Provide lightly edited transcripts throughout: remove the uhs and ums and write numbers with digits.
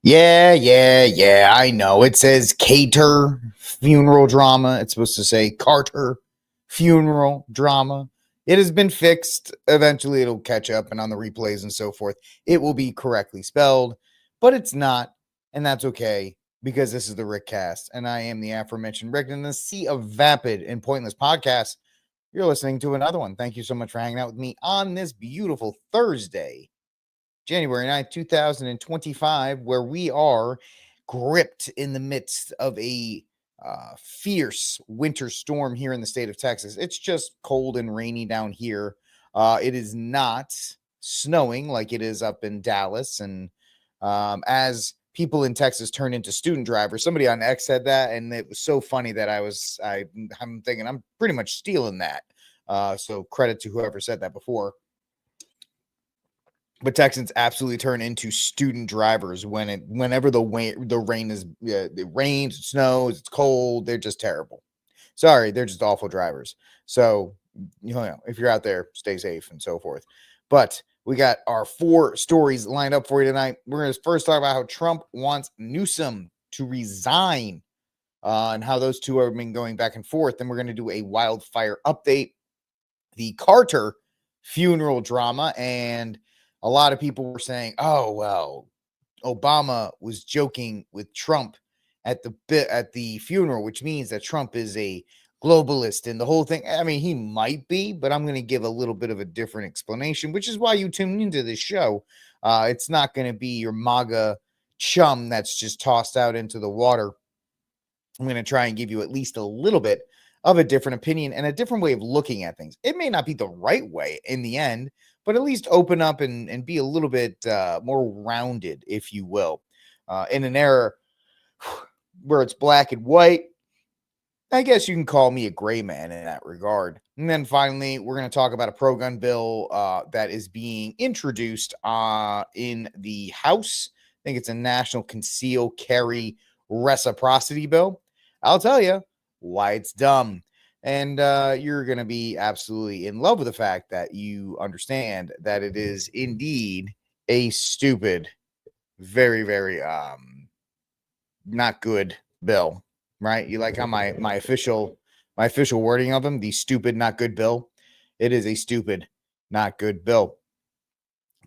Yeah. I know. It says Cater funeral drama. It's supposed to say Carter funeral drama. It has been fixed. Eventually, it'll catch up, and on the replays and so forth, it will be correctly spelled, but it's not, and that's okay because this is the Rickcast, and I am the aforementioned Rick in the sea of vapid and pointless podcasts. You're listening to another one. Thank you so much for hanging out with me on this beautiful Thursday, January 9th, 2025, where we are gripped in the midst of a fierce winter storm here in the state of Texas. It's just cold and rainy down here. It is not snowing like it is up in Dallas. And as people in Texas turn into student drivers, somebody on X said that, and it was so funny that I'm thinking I'm pretty much stealing that. So credit to whoever said that before. But Texans absolutely turn into student drivers whenever the rain is it rains, it snows, it's cold. They're just terrible. Sorry, they're just awful drivers. So if you're out there, stay safe and so forth. But we got our 4 stories lined up for you tonight. We're going to first talk about how Trump wants Newsom to resign, and how those two have been going back and forth. Then we're going to do a wildfire update, the Carter funeral drama, and a lot of people were saying, oh, well, Obama was joking with Trump at the funeral, which means that Trump is a globalist and the whole thing. I mean, he might be, but I'm going to give a little bit of a different explanation, which is why you tune into this show. It's not going to be your MAGA chum that's just tossed out into the water. I'm going to try and give you at least a little bit of a different opinion and a different way of looking at things. It may not be the right way in the end, but at least open up and be a little bit more rounded, if you will. In an era where it's black and white, I guess you can call me a gray man in that regard. And then finally, we're going to talk about a pro-gun bill that is being introduced in the House. I think it's a national conceal carry reciprocity bill. I'll tell you why it's dumb. And you're going to be absolutely in love with the fact that you understand that it is indeed a stupid, very, very not good bill, right? You like how my official wording of them, the stupid, not good bill. It is a stupid, not good bill.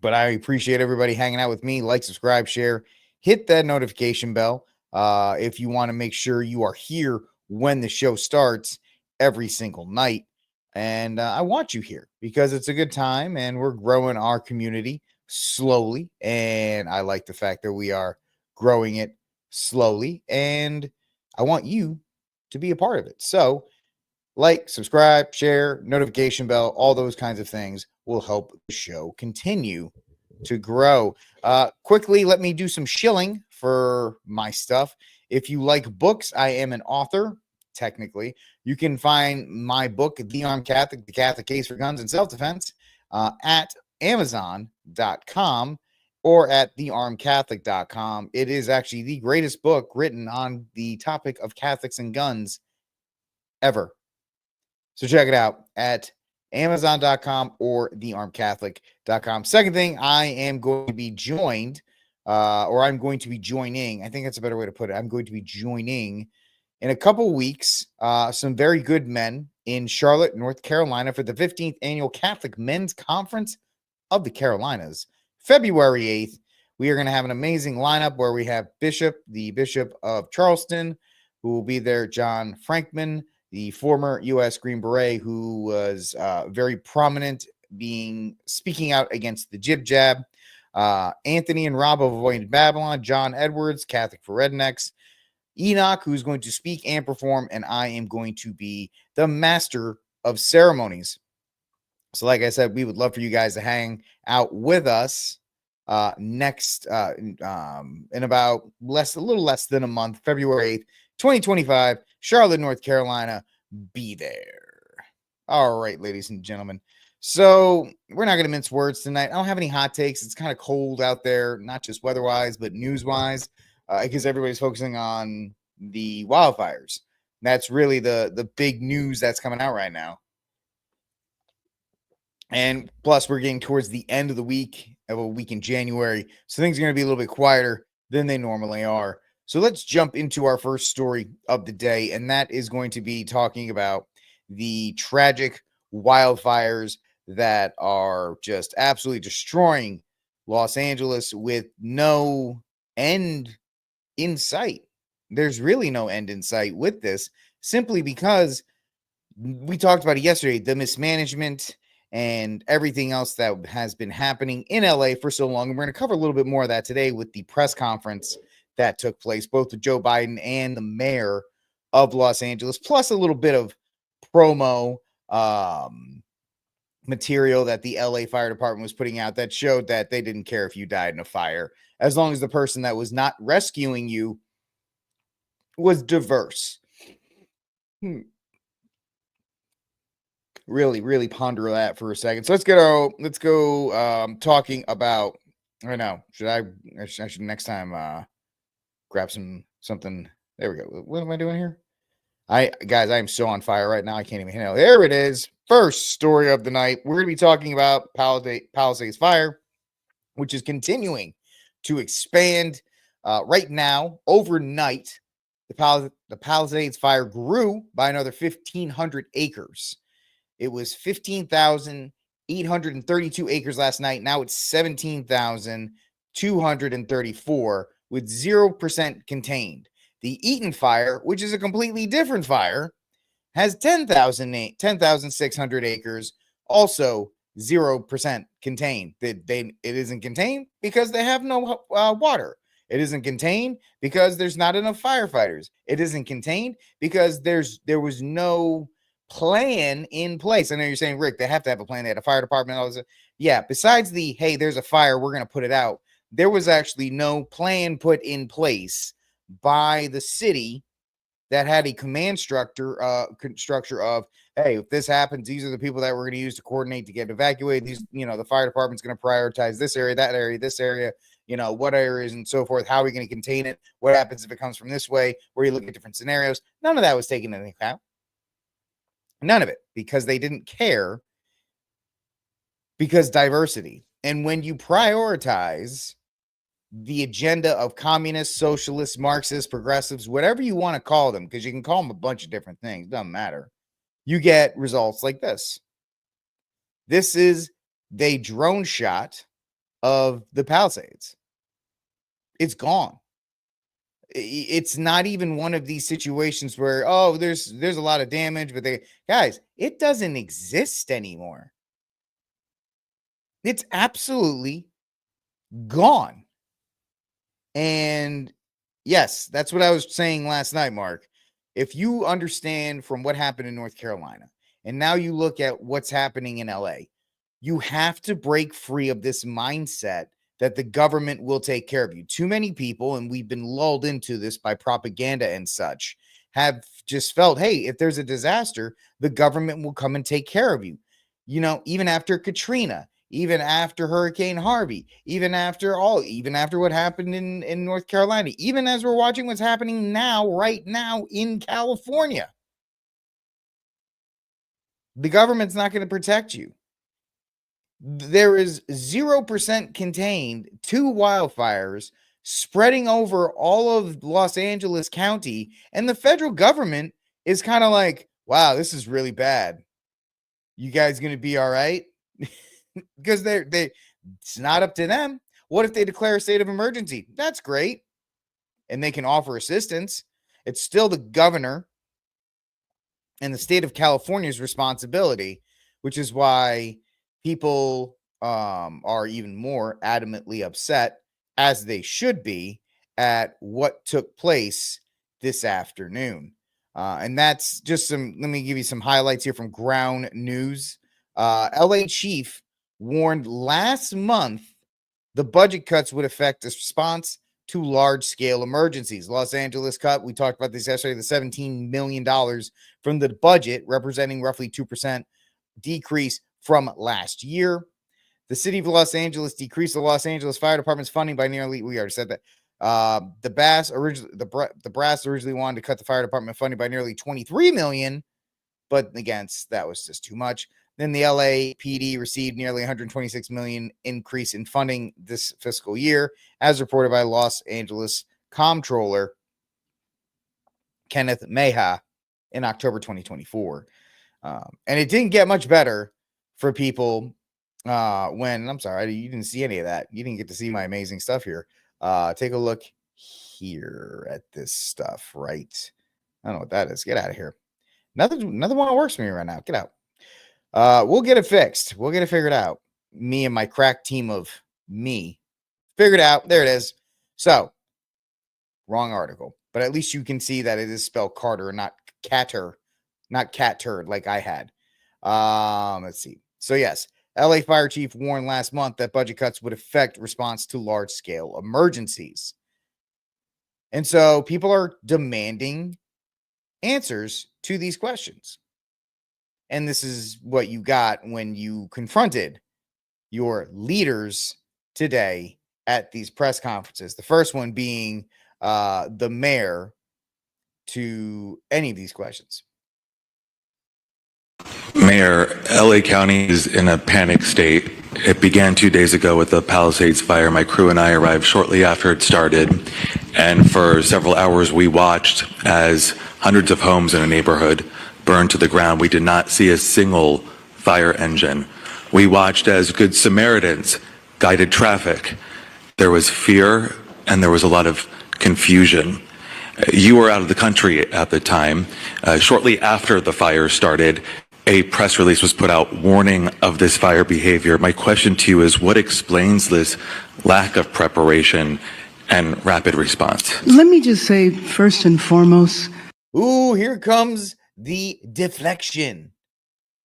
But I appreciate everybody hanging out with me. Like, subscribe, share, hit that notification bell if you want to make sure you are here when the show starts every single night. And I want you here because it's a good time and we're growing our community slowly. And I like the fact that we are growing it slowly. And I want you to be a part of it. So like, subscribe, share, notification bell, all those kinds of things will help the show continue to grow. Quickly, let me do some shilling for my stuff. If you like books, I am an author. Technically, you can find my book, The Armed Catholic, The Catholic Case for Guns and Self-Defense, at Amazon.com or at thearmedcatholic.com. It is actually the greatest book written on the topic of Catholics and guns ever. So check it out at Amazon.com or thearmedcatholic.com. Second thing, I am going to be joined, or I'm going to be joining. I think that's a better way to put it. I'm going to be joining in a couple weeks, some very good men in Charlotte, North Carolina for the 15th Annual Catholic Men's Conference of the Carolinas. February 8th, we are going to have an amazing lineup where we have the Bishop of Charleston, who will be there, John Frankman, the former U.S. Green Beret, who was very prominent speaking out against the jib jab. Anthony and Rob of Avoided Babylon, John Edwards, Catholic for Rednecks, Enoch, who's going to speak and perform, and I am going to be the master of ceremonies. So like I said, we would love for you guys to hang out with us next in about a little less than a month, February 8th, 2025, Charlotte, North Carolina. Be there. All right, ladies and gentlemen. So we're not going to mince words tonight. I don't have any hot takes. It's kind of cold out there, not just weather-wise, but news-wise, because everybody's focusing on the wildfires. That's really the big news that's coming out right now. And plus, we're getting towards the end of the week, of a week in January. So things are going to be a little bit quieter than they normally are. So let's jump into our first story of the day, and that is going to be talking about the tragic wildfires that are just absolutely destroying Los Angeles with no end in sight. There's really no end in sight with this, simply because we talked about it yesterday, the mismanagement and everything else that has been happening in LA for so long. And we're going to cover a little bit more of that today with the press conference that took place, both with Joe Biden and the mayor of Los Angeles, plus a little bit of promo material that the LA Fire Department was putting out that showed that they didn't care if you died in a fire, as long as the person that was not rescuing you was diverse. Really ponder that for a second. So let's go talking about, I know, I should next time grab something. There we go. What am I doing here? Guys, I am so on fire right now. I can't even handle it. There it is. First story of the night. We're going to be talking about Palisades Fire, which is continuing to expand. Right now, overnight, the Palisades Fire grew by another 1,500 acres. It was 15,832 acres last night. Now it's 17,234 with 0% contained. The Eaton Fire, which is a completely different fire, has 10,600 acres, also 0% contained. It isn't contained because they have no water. It isn't contained because there's not enough firefighters. It isn't contained because there was no plan in place. I know you're saying, Rick, they have to have a plan. They had a fire department. All this. Yeah, besides the, hey, there's a fire, we're going to put it out. There was actually no plan put in place by the city that had a command structure of, hey, if this happens, these are the people that we're going to use to coordinate to get evacuated. These, the fire department's going to prioritize this area, that area, this area, what areas and so forth. How are we going to contain it? What happens if it comes from this way? Where you look at different scenarios. None of that was taken into account. None of it, because they didn't care, because diversity. And when you prioritize the agenda of communists, socialists, Marxists, progressives, whatever you want to call them, because you can call them a bunch of different things, doesn't matter, you get results like this. This is the drone shot of the Palisades. It's gone. It's not even one of these situations where, oh, there's a lot of damage, but guys, it doesn't exist anymore. It's absolutely gone. And yes, that's what I was saying last night, Mark. If you understand from what happened in North Carolina, and now you look at what's happening in LA, you have to break free of this mindset that the government will take care of you. Too many people, and we've been lulled into this by propaganda and such, have just felt, hey, if there's a disaster, the government will come and take care of you. Even after Katrina, even after Hurricane Harvey, even after what happened in North Carolina, even as we're watching what's happening right now in California, the government's not going to protect you. There is 0% contained, 2 wildfires spreading over all of Los Angeles County, and the federal government is kind of like, wow, this is really bad. You guys going to be all right? Because it's not up to them. What if they declare a state of emergency? That's great. And they can offer assistance. It's still the governor and the state of California's responsibility, which is why people are even more adamantly upset, as they should be, at what took place this afternoon. And that's just let me give you some highlights here from Ground News. LA chief warned last month the budget cuts would affect the response to large-scale emergencies. Los Angeles cut, we talked about this yesterday, the $17 million from the budget, representing roughly 2% decrease from last year. The city of Los Angeles decreased the Los Angeles Fire Department's funding by nearly, we already said that. The brass originally wanted to cut the fire department funding by nearly $23 million, but again, that was just too much. Then the LAPD received nearly $126 million increase in funding this fiscal year, as reported by Los Angeles Comptroller Kenneth Meha in October 2024. And it didn't get much better for people when, I'm sorry, you didn't see any of that. You didn't get to see my amazing stuff here. Take a look here at this stuff, right? I don't know what that is. Get out of here. Nothing one works for me right now. Get out. We'll get it fixed. We'll get it figured out. Me and my crack team of me figured out. There it is. So, wrong article, but at least you can see that it is spelled Carter, not Catter, not cat turd like I had. Let's see. So yes, LA fire chief warned last month that budget cuts would affect response to large scale emergencies. And so people are demanding answers to these questions. And this is what you got when you confronted your leaders today at these press conferences. The first one being the mayor to any of these questions. Mayor, LA County is in a panic state. It began 2 days ago with the Palisades fire. My crew and I arrived shortly after it started. And for several hours, we watched as hundreds of homes in a neighborhood burned to the ground. We did not see a single fire engine. We watched as Good Samaritans guided traffic. There was fear and there was a lot of confusion. You were out of the country at the time. Shortly after the fire started, a press release was put out warning of this fire behavior. My question to you is, what explains this lack of preparation and rapid response? Let me just say, first and foremost, ooh, here comes the deflection,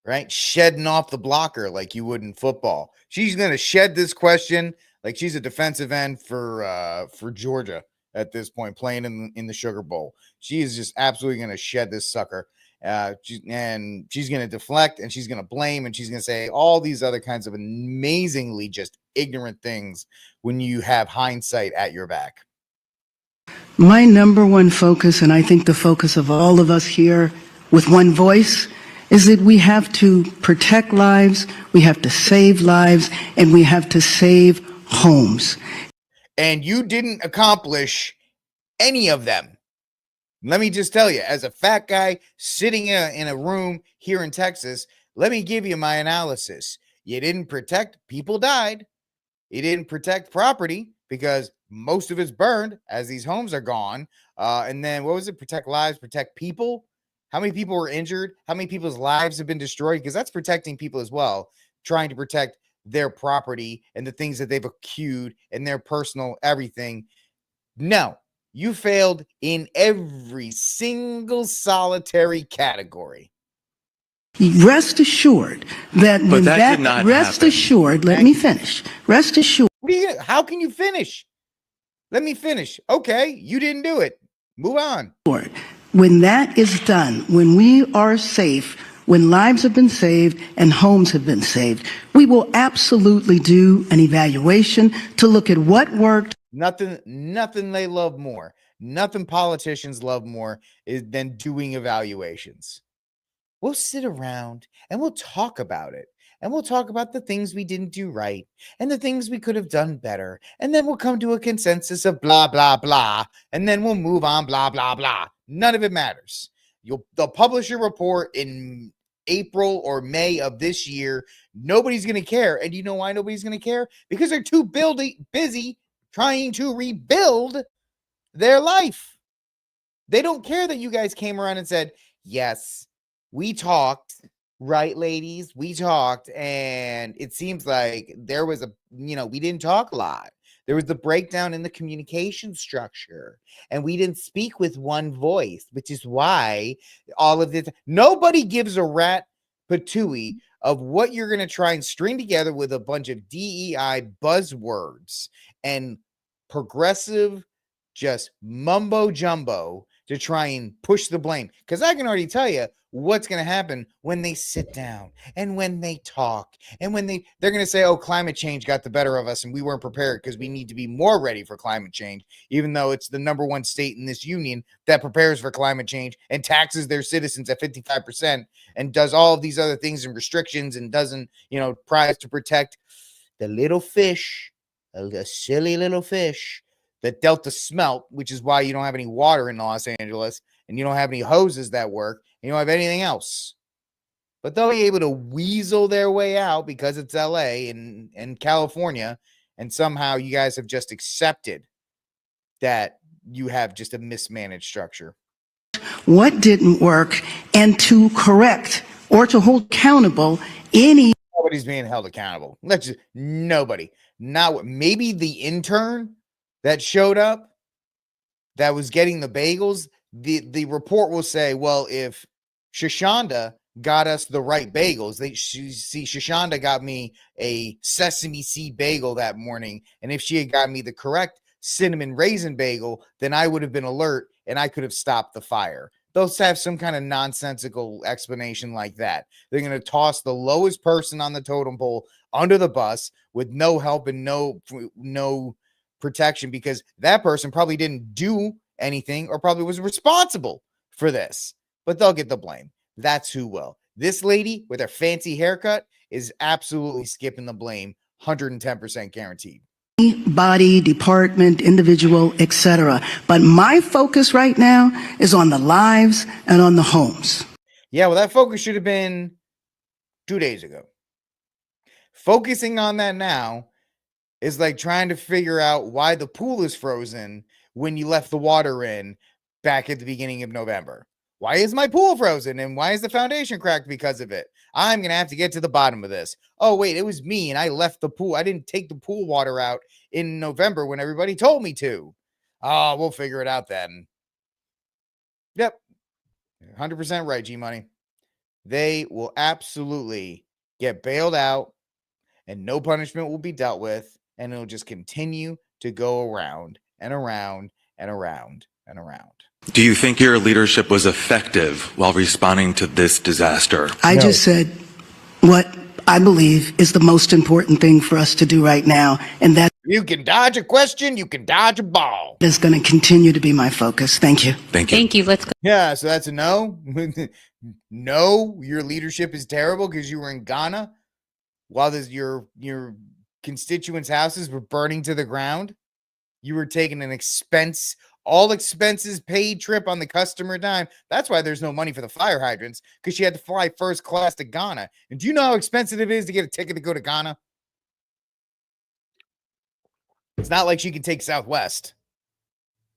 right? Shedding off the blocker like you would in football. She's going to shed this question like she's a defensive end for Georgia at this point, playing in the Sugar Bowl. She is just absolutely going to shed this sucker. And she's going to deflect and she's going to blame and she's going to say all these other kinds of amazingly just ignorant things when you have hindsight at your back. my number one focus, and I think the focus of all of us here with one voice, is that we have to protect lives, we have to save lives, and we have to save homes. And you didn't accomplish any of them. Let me just tell you, as a fat guy sitting in a room here in Texas, let me give you my analysis. You didn't protect, people died. You didn't protect property because most of it's burned as these homes are gone. And then what was it? Protect lives, protect people. How many people were injured? How many people's lives have been destroyed? Because that's protecting people as well, trying to protect their property and the things that they've accrued and their personal everything. No. You failed in every single solitary category. Rest assured that But when that did not rest happen. assured, let me finish. Rest assured. How can you finish? Let me finish. Okay, you didn't do it. Move on. When that is done, when we are safe, when lives have been saved and homes have been saved, we will absolutely do an evaluation to look at what worked. Nothing they love more. Nothing politicians love more than doing evaluations. We'll sit around and we'll talk about it. And we'll talk about the things we didn't do right and the things we could have done better. And then we'll come to a consensus of blah, blah, blah. And then we'll move on, blah, blah, blah. None of it matters. They'll publish a report in April or May of this year. Nobody's going to care. And you know why nobody's going to care? Because they're too busy trying to rebuild their life. They don't care that you guys came around and said, yes, we talked, right, ladies? We talked, and it seems like there was we didn't talk a lot. There was the breakdown in the communication structure, and we didn't speak with one voice, which is why all of this, nobody gives a rat patooey of what you're going to try and string together with a bunch of DEI buzzwords and progressive just mumbo jumbo to try and push the blame. Because I can already tell you what's going to happen when they sit down and when they talk and when they're going to say, oh, climate change got the better of us and we weren't prepared because we need to be more ready for climate change, even though it's the number one state in this union that prepares for climate change and taxes their citizens at 55% and does all of these other things and restrictions and doesn't, tries to protect the little fish, a silly little fish that Delta smelt, which is why you don't have any water in Los Angeles and you don't have any hoses that work and you don't have anything else. But they'll be able to weasel their way out because it's LA and California, and somehow you guys have just accepted that you have just a mismanaged structure. What didn't work, and to correct or to hold accountable any. Nobody's being held accountable. Nobody. Not maybe the intern that showed up that was getting the bagels. The report will say, well, if Shoshanda got us the right bagels, Shoshanda got me a sesame seed bagel that morning, and if she had got me the correct cinnamon raisin bagel, then I would have been alert and I could have stopped the fire. They'll have some kind of nonsensical explanation like that. They're going to toss the lowest person on the totem pole under the bus with no help and no protection, because that person probably didn't do anything or probably was responsible for this, but they'll get the blame. That's who will. This lady with her fancy haircut is absolutely skipping the blame, 110% guaranteed. Body, department, individual, etc. But my focus right now is on the lives and on the homes. Yeah, well, that focus should have been 2 days ago. Focusing on that now is like trying to figure out why the pool is frozen when you left the water in back at the beginning of November. Why is my pool frozen and why is the foundation cracked because of it? I'm going to have to get to the bottom of this. Oh, wait, it was me and I left the pool. I didn't take the pool water out in November when everybody told me to. Oh, we'll figure it out then. Yep. 100% right, G-Money. They will absolutely get bailed out and no punishment will be dealt with, and it'll just continue to go around and around and around and around. Do you think your leadership was effective while responding to this disaster? I just said what I believe is the most important thing for us to do right now, and that you can dodge a question, you can dodge a ball. Is going to continue to be my focus. Thank you. Thank you. Thank you. Let's go. Yeah, so that's a no. No, your leadership is terrible because you were in Ghana while your constituents' houses were burning to the ground. You were taking an all expenses paid trip on the customer dime. That's why there's no money for the fire hydrants, because she had to fly first class to Ghana. And do you know how expensive it is to get a ticket to go to Ghana? It's not like she can take Southwest.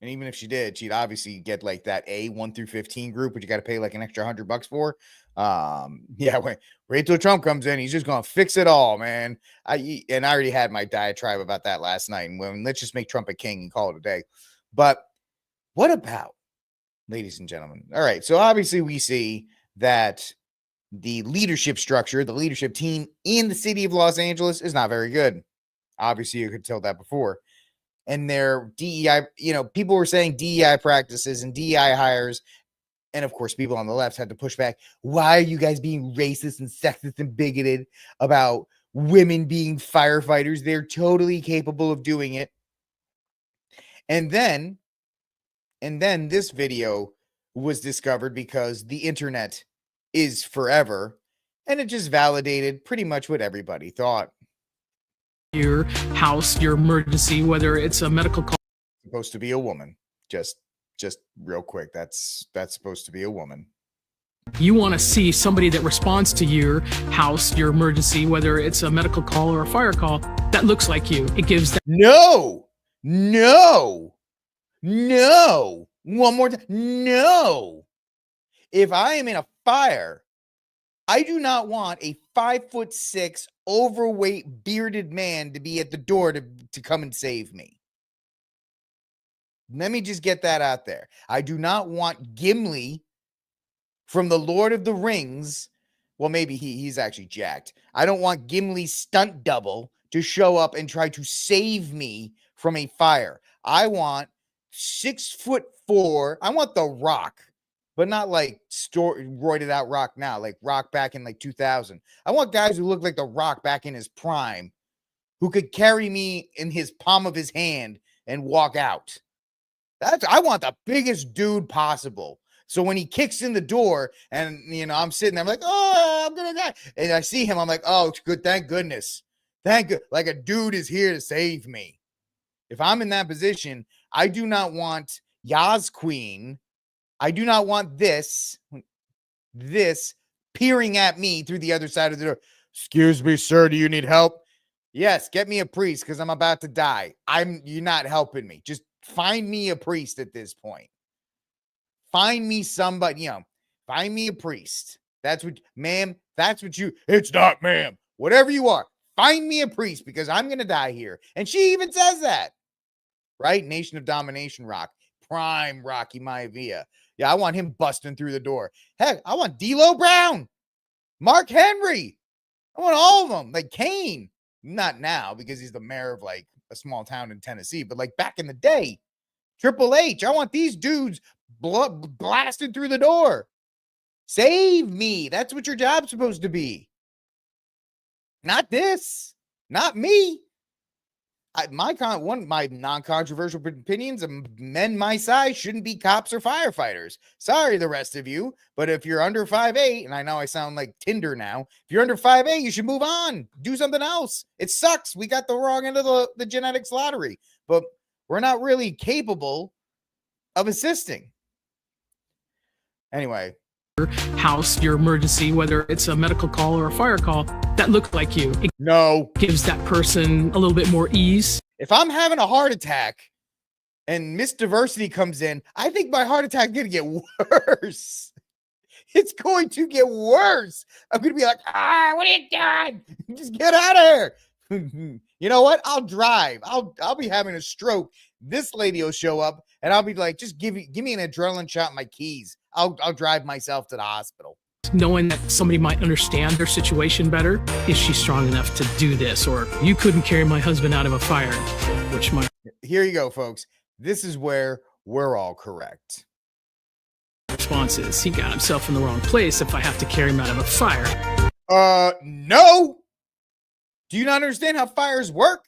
And even if she did, she'd obviously get like that A 1 through 15 group, which you got to pay like an extra $100 for. Yeah, wait till Trump comes in. He's just going to fix it all, man. I already had my diatribe about that last night. And let's just make Trump a king and call it a day. But what about, ladies and gentlemen? All right. So obviously we see that the leadership structure, the leadership team in the city of Los Angeles is not very good. Obviously you could tell that before. And their DEI, people were saying DEI practices and DEI hires. And of course, people on the left had to push back. Why are you guys being racist and sexist and bigoted about women being firefighters? They're totally capable of doing it. And then this video was discovered because the internet is forever. And it just validated pretty much what everybody thought. Your house, your emergency, whether it's a medical call. Supposed to be a woman. Just real quick. That's supposed to be a woman. You want to see somebody that responds to your house, your emergency, whether it's a medical call or a fire call, that looks like you. It gives that. No. One more time. No. If I am in a fire, I do not want a 5'6" overweight bearded man to be at the door to come and save me. Let me just get that out there. I do not want Gimli from the Lord of the Rings. Well, maybe he's actually jacked. I don't want Gimli's stunt double to show up and try to save me from a fire. I want 6'4". I want the Rock, but not like roided out Rock now, like Rock back in like 2000. I want guys who look like the Rock back in his prime, who could carry me in his palm of his hand and walk out. I want the biggest dude possible. So when he kicks in the door and, I'm sitting there, I'm like, oh, I'm going to die. And I see him, I'm like, oh, good. Thank goodness. Thank you. Like a dude is here to save me. If I'm in that position, I do not want Yaz Queen. I do not want this peering at me through the other side of the door. Excuse me, sir. Do you need help? Yes. Get me a priest because I'm about to die. You're not helping me. Just find me a priest at this point. Find me somebody, find me a priest. That's what, ma'am, it's not ma'am. Whatever you are, find me a priest because I'm going to die here. And she even says that, right? Nation of Domination Rock, prime Rocky Maivia. Yeah, I want him busting through the door. Heck, I want D'Lo Brown, Mark Henry. I want all of them, like Kane. Not now because he's the mayor of like a small town in Tennessee, but like back in the day, Triple H. I want these dudes blasted through the door. Save me. That's what your job's supposed to be. Not this. Not me. My non-controversial opinions of men my size shouldn't be cops or firefighters. Sorry, the rest of you, but if you're under 5'8", and I know I sound like Tinder now, if you're under 5'8", you should move on. Do something else. It sucks. We got the wrong end of the genetics lottery, but we're not really capable of assisting. Anyway. House, your emergency, whether it's a medical call or a fire call, that look like you. It gives that person a little bit more ease. If I'm having a heart attack and Miss Diversity comes in, I think my heart attack is going to get worse. It's going to get worse. I'm going to be like, what are you doing? Just get out of here. You know what? I'll drive. I'll be having a stroke. This lady will show up and I'll be like, just give me an adrenaline shot in my keys. I'll drive myself to the hospital. Knowing that somebody might understand their situation better. Is she strong enough to do this? Or you couldn't carry my husband out of a fire, which might. Here you go, folks. This is where we're all correct. Response is he got himself in the wrong place if I have to carry him out of a fire. No. Do you not understand how fires work?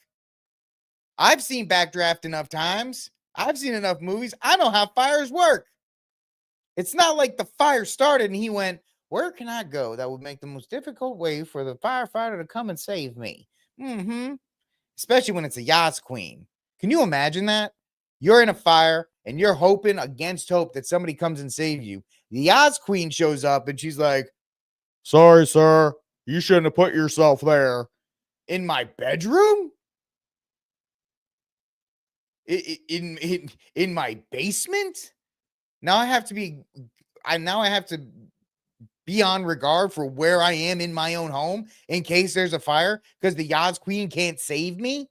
I've seen Backdraft enough times. I've seen enough movies. I know how fires work. It's not like the fire started and he went, where can I go that would make the most difficult way for the firefighter to come and save me? Especially when it's a Yaz Queen. Can you imagine that? You're in a fire and you're hoping against hope that somebody comes and saves you. The Yaz Queen shows up and she's like, sorry, sir. You shouldn't have put yourself there. In my bedroom? In my basement? Now I have to be on regard for where I am in my own home in case there's a fire because the Yaz Queen can't save me.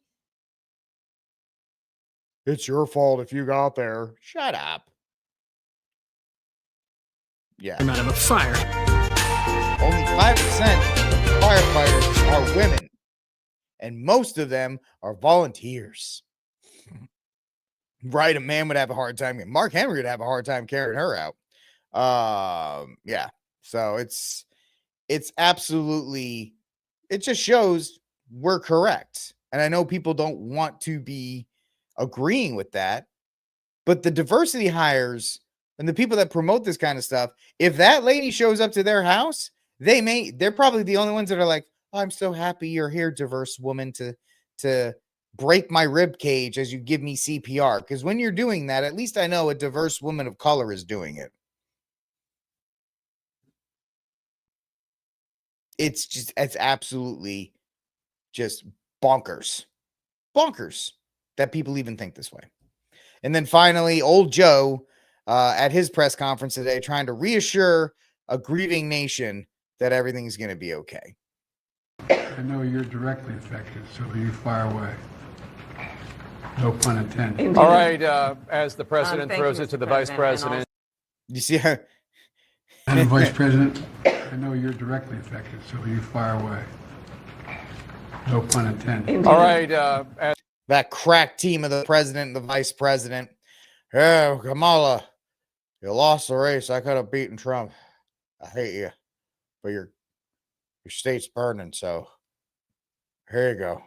It's your fault if you got there. Shut up. Yeah. I'm out of a fire. Only 5% of firefighters are women, and most of them are volunteers. Right, a man would have a hard time. Mark Henry would have a hard time carrying her out. Yeah. So it's absolutely, it just shows we're correct. And I know people don't want to be agreeing with that, but the diversity hires and the people that promote this kind of stuff, if that lady shows up to their house, they're probably the only ones that are like, oh, I'm so happy you're here, diverse woman, to break my rib cage as you give me CPR. Because when you're doing that, at least I know a diverse woman of color is doing it. It's absolutely just bonkers that people even think this way. And then finally, old Joe at his press conference today, trying to reassure a grieving nation that everything's going to be okay. I know you're directly affected, so you fire away. No pun intended. Indeed. All right, as the president throws it to the vice president. You see how? And the vice president, I know you're directly affected, so you fire away. No pun intended. Indeed. All right, that crack team of the president and the vice president. Yeah, Kamala, you lost the race. I could have beaten Trump. I hate you, but your state's burning. So here you go.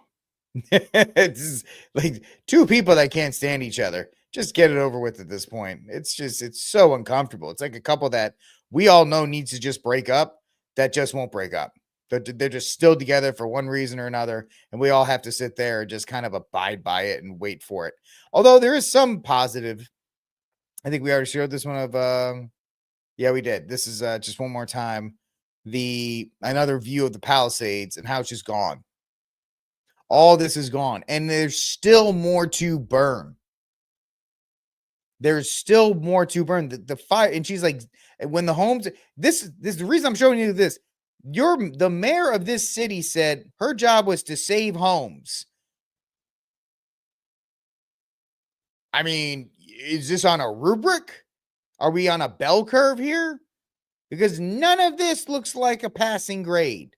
It's like two people that can't stand each other. Just get it over with at this point. It's so uncomfortable. It's like a couple that we all know needs to just break up that just won't break up. They're just still together for one reason or another, and we all have to sit there and just kind of abide by it and wait for it. Although there is some positive. I think we already showed this one of yeah, we did. This is just one more time. Another view of the Palisades and how it's just gone. All this is gone, and there's still more to burn. There's still more to burn. The fire, and she's like, when the homes, this is the reason I'm showing you this. The mayor of this city said her job was to save homes. I mean, is this on a rubric? Are we on a bell curve here? Because none of this looks like a passing grade.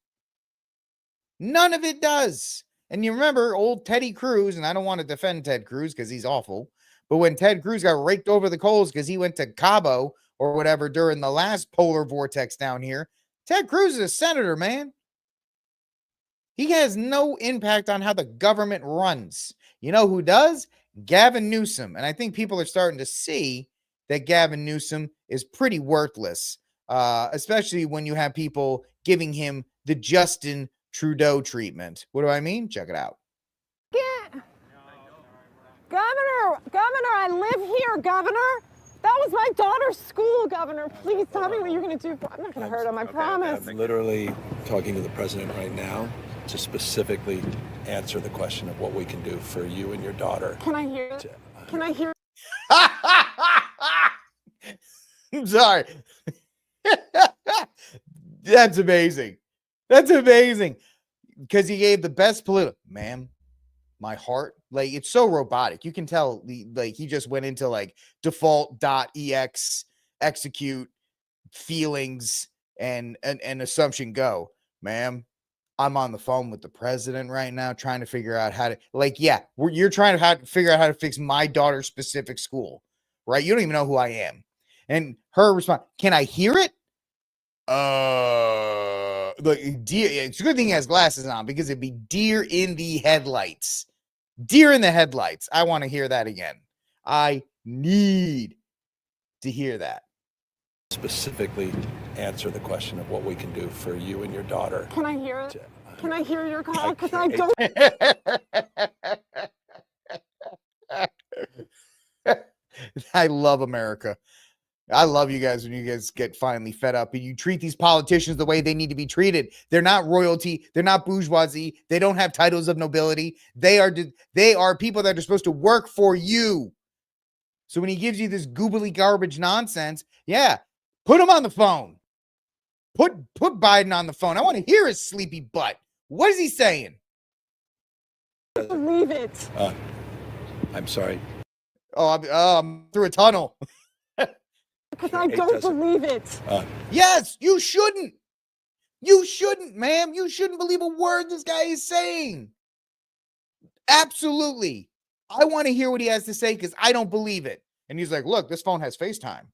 None of it does. And you remember old Teddy Cruz, and I don't want to defend Ted Cruz because he's awful, but when Ted Cruz got raked over the coals because he went to Cabo or whatever during the last polar vortex down here, Ted Cruz is a senator, man. He has no impact on how the government runs. You know who does? Gavin Newsom. And I think people are starting to see that Gavin Newsom is pretty worthless, especially when you have people giving him the Justin Trudeau treatment. What do I mean? Check it out. Yeah. Governor, I live here, Governor. That was my daughter's school, Governor. Please tell me what you're going to do. I'm not going to hurt him, I promise. I'm literally talking to the president right now to specifically answer the question of what we can do for you and your daughter. Can I hear it? Can I hear I'm sorry. That's amazing. That's amazing. Because he gave the best political, ma'am, my heart. Like, it's so robotic. You can tell, like, he just went into like default.ex, execute, feelings, and assumption go. Ma'am, I'm on the phone with the president right now trying to figure out how to, like, yeah, you're trying to figure out how to fix my daughter's specific school, right? You don't even know who I am. And her response, can I hear it? Like, deer, it's a good thing he has glasses on because it'd be deer in the headlights. Deer in the headlights. I want to hear that again. I need to hear that. Specifically answer the question of what we can do for you and your daughter. Can I hear it? Can I hear your call? Because I don't. I love America. I love you guys when you guys get finally fed up and you treat these politicians the way they need to be treated. They're not royalty. They're not bourgeoisie. They don't have titles of nobility. They are people that are supposed to work for you. So when he gives you this goobly garbage nonsense, yeah, put him on the phone. Put Biden on the phone. I want to hear his sleepy butt. What is he saying? Believe it. I'm sorry. I'm through a tunnel. Because I don't believe it. Yes, you shouldn't. You shouldn't, ma'am. You shouldn't believe a word this guy is saying. Absolutely. I want to hear what he has to say because I don't believe it. And he's like, look, this phone has FaceTime.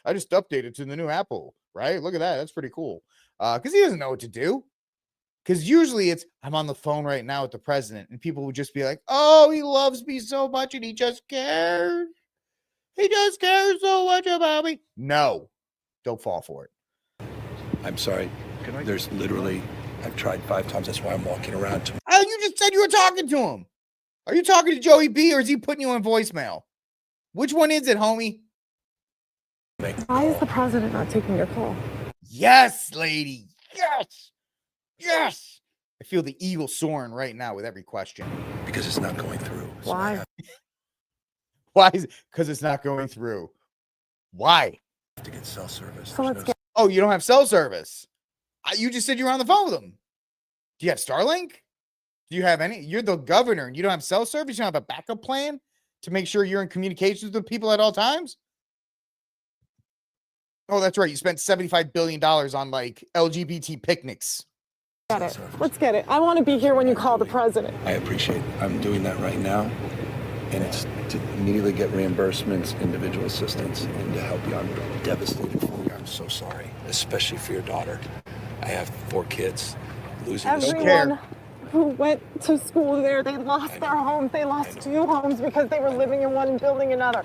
I just updated to the new Apple, right? Look at that. That's pretty cool. Because he doesn't know what to do. Because usually it's, I'm on the phone right now with the president. And people would just be like, oh, he loves me so much and he just cares. He just cares so much about me. No, don't fall for it. I'm sorry. There's literally, I've tried 5 times. That's why I'm walking around. Oh, you just said you were talking to him. Are you talking to Joey B or is he putting you on voicemail? Which one is it, homie? Why is the president not taking your call? Yes, lady. Yes. Yes. I feel the eagle soaring right now with every question. Because it's not going through. So Why? Why is it? Because it's not going through. Why? I have to get cell service. So let's get. Oh, you don't have cell service. You just said you were on the phone with them. Do you have Starlink? Do you have any? You're the governor and you don't have cell service? You don't have a backup plan to make sure you're in communications with people at all times? Oh, that's right. You spent $75 billion on like LGBT picnics. Get it. Let's get it. I want to be here when you call the president. I appreciate it. I'm doing that right now. And it's to immediately get reimbursements, individual assistance, and to help you. I'm devastated for you. I'm so sorry, especially for your daughter. I have 4 kids. Losing this Everyone who went to school there, they lost their homes. They lost 2 homes because they were living in one and building another.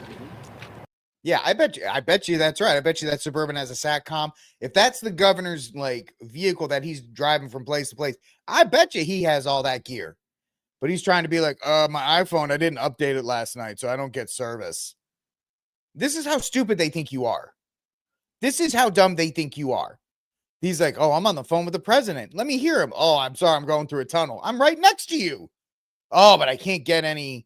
Yeah, I bet you that's right. I bet you that Suburban has a SATCOM. If that's the governor's like vehicle that he's driving from place to place, I bet you he has all that gear. But he's trying to be like, my iPhone, I didn't update it last night, so I don't get service. This is how stupid they think you are. This is how dumb they think you are. He's like, oh, I'm on the phone with the president. Let me hear him. Oh, I'm sorry, I'm going through a tunnel. I'm right next to you. Oh, but I can't get any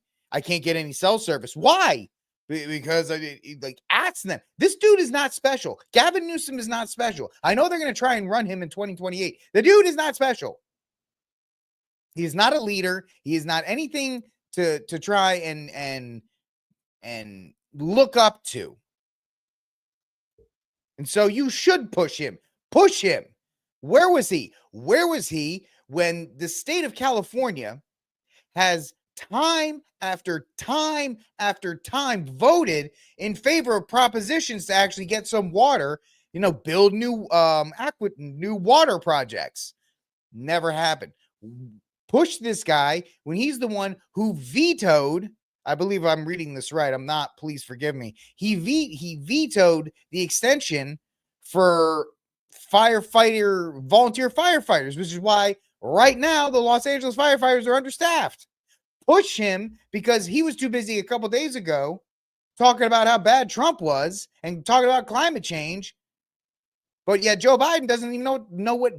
cell service. Why? Because I like ask them. This dude is not special. Gavin Newsom is not special. I know they're going to try and run him in 2028. The dude is not special. He is not a leader. He is not anything to try and look up to. And so you should push him. Push him. Where was he? Where was he when the state of California has time after time after time voted in favor of propositions to actually get some water, build new new water projects? Never happened. Push this guy when he's the one who vetoed, I believe I'm reading this right, I'm not, please forgive me. He vetoed the extension for volunteer firefighters, which is why right now the Los Angeles firefighters are understaffed. Push him because he was too busy a couple days ago talking about how bad Trump was and talking about climate change. But yet Joe Biden doesn't even know what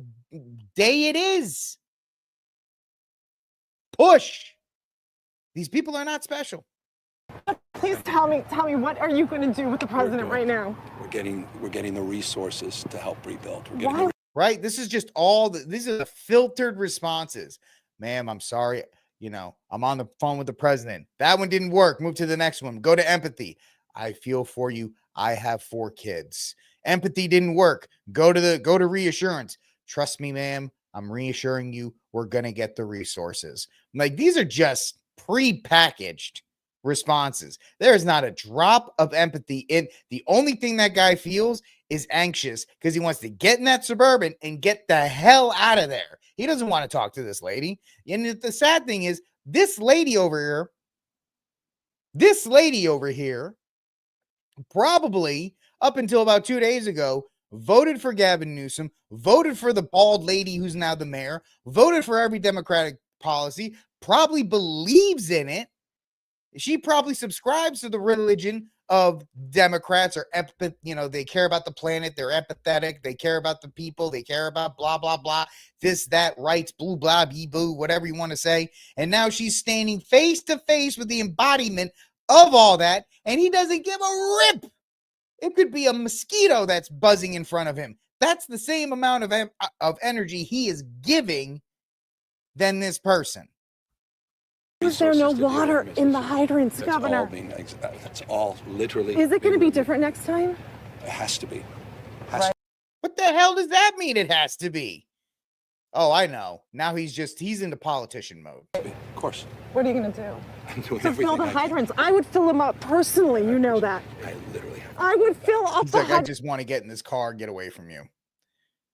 day it is. Push. These people are not special. Please tell me, what are you going to do with the president right now? We're getting the resources to help rebuild. Right? This is just these are the filtered responses. Ma'am, I'm sorry. I'm on the phone with the president. That one didn't work. Move to the next one. Go to empathy. I feel for you. I have 4 kids. Empathy didn't work. Go to reassurance. Trust me, ma'am. I'm reassuring you. We're going to get the resources. Like, these are just pre-packaged responses. There is not a drop of empathy in. The only thing that guy feels is anxious because he wants to get in that Suburban and get the hell out of there. He doesn't want to talk to this lady. And the sad thing is, this lady over here probably up until about 2 days ago voted for Gavin Newsom, voted for the bald lady who's now the mayor, voted for every Democratic policy, probably believes in it. She probably subscribes to the religion of Democrats or they care about the planet, they're empathetic, they care about the people, they care about blah, blah, blah, this, that, rights, blue, blah, bee, boo, whatever you want to say. And now she's standing face to face with the embodiment of all that, and he doesn't give a rip. It could be a mosquito that's buzzing in front of him. That's the same amount of energy he is giving than this person. Is there no water in the hydrants, Governor? That's all literally. Is it going to be different next time? It has to be. What the hell does that mean? It has to be. Oh, I know. Now he's into politician mode. Of course. What are you going to do? I'm doing to everything. Fill the hydrants. I would fill them up personally. You know that. I literally. I would fill up He's the like, hydrants. I just want to get in this car and get away from you.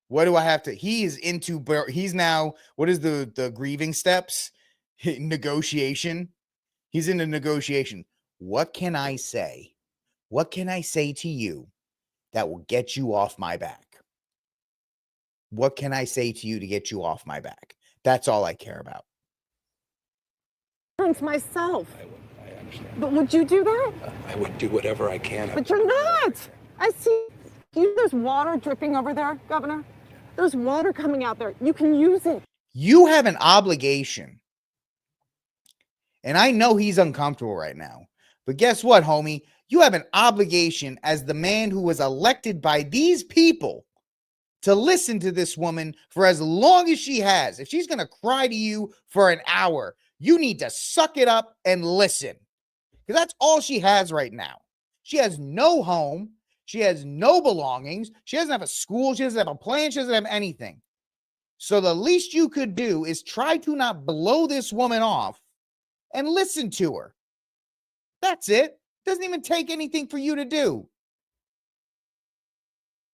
What do I have to? He's now, what is the grieving steps? Negotiation. He's in a negotiation. What can I say? What can I say to you that will get you off my back? What can I say to you to get you off my back? That's all I care about. Myself. I understand. But would you do that? I would do whatever I can. But you're not. I see. There's water dripping over there, Governor. There's water coming out there. You can use it. You have an obligation. And I know he's uncomfortable right now. But guess what, homie? You have an obligation as the man who was elected by these people to listen to this woman for as long as she has. If she's going to cry to you for an hour, you need to suck it up and listen. Because that's all she has right now. She has no home. She has no belongings. She doesn't have a school. She doesn't have a plan. She doesn't have anything. So the least you could do is try to not blow this woman off and listen to her. That's it. Doesn't even take anything for you to do.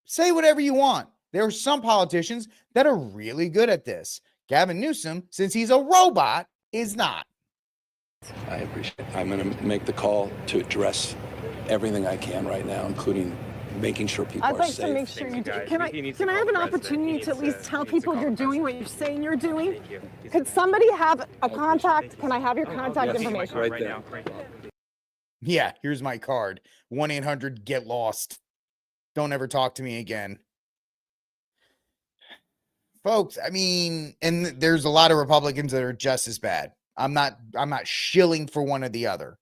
Say whatever you want. There are some politicians that are really good at this. Gavin Newsom, since he's a robot, is not. I appreciate it. I'm going to make the call to address everything I can right now, including making sure people I'd are like safe. to make sure you do. Can I have an opportunity to at least tell people you're doing what you're saying you're doing? Could somebody have a contact? Can I have your contact information? Right there. Yeah, here's my card. 1-800-GET-LOST. Don't ever talk to me again. Folks, I mean, and there's a lot of Republicans that are just as bad. I'm not shilling for one or the other.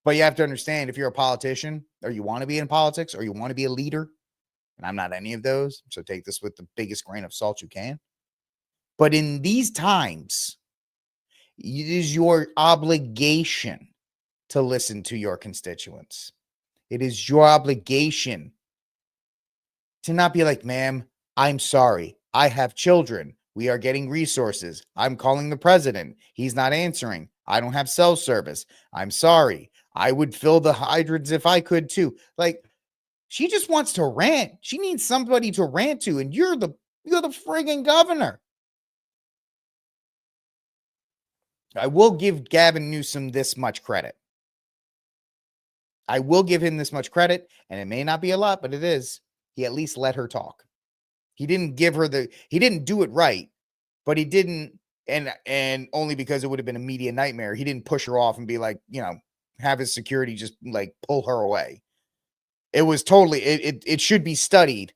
But you have to understand, if you're a politician, or you want to be in politics, or you want to be a leader, and I'm not any of those, so take this with the biggest grain of salt you can. But in these times, it is your obligation to listen to your constituents. It is your obligation to not be like, ma'am, I'm sorry. I have children. We are getting resources. I'm calling the president. He's not answering. I don't have cell service. I'm sorry. I would fill the hydrants if I could too. Like, she just wants to rant. She needs somebody to rant to, and you're the friggin' governor. I will give Gavin Newsom this much credit. I will give him this much credit, and it may not be a lot, but it is. He at least let her talk. He didn't give her he didn't do it right, but he didn't, and only because it would have been a media nightmare. He didn't push her off and be like, have his security just like pull her away. It was totally, it should be studied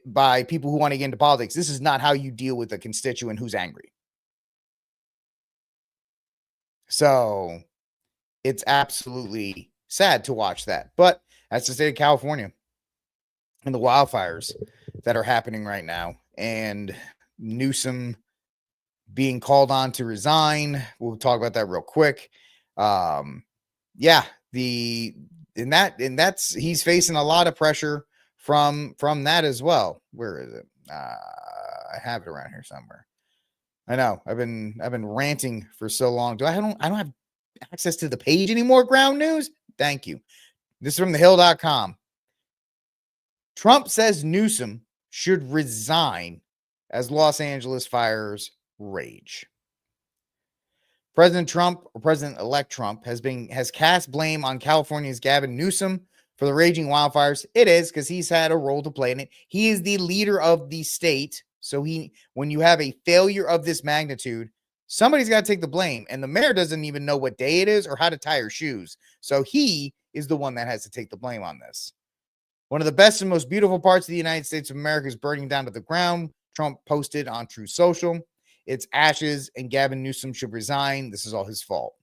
by people who want to get into politics. This is not how you deal with a constituent who's angry. So it's absolutely sad to watch that. But that's the state of California and the wildfires that are happening right now. And Newsom being called on to resign. We'll talk about that real quick. Yeah, he's facing a lot of pressure from that as well. Where is it? I have it around here somewhere. I know I've been ranting for so long. I don't have access to the page anymore. Ground News. Thank you. This is from thehill.com. Trump says Newsom should resign as Los Angeles fires rage. President Trump, or President-elect Trump, has cast blame on California's Gavin Newsom for the raging wildfires. It is, because he's had a role to play in it. He is the leader of the state. So when you have a failure of this magnitude, somebody's got to take the blame. And the mayor doesn't even know what day it is or how to tie her shoes. So he is the one that has to take the blame on this. One of the best and most beautiful parts of the United States of America is burning down to the ground. Trump posted on Truth Social. It's ashes, and Gavin Newsom should resign. This is all his fault.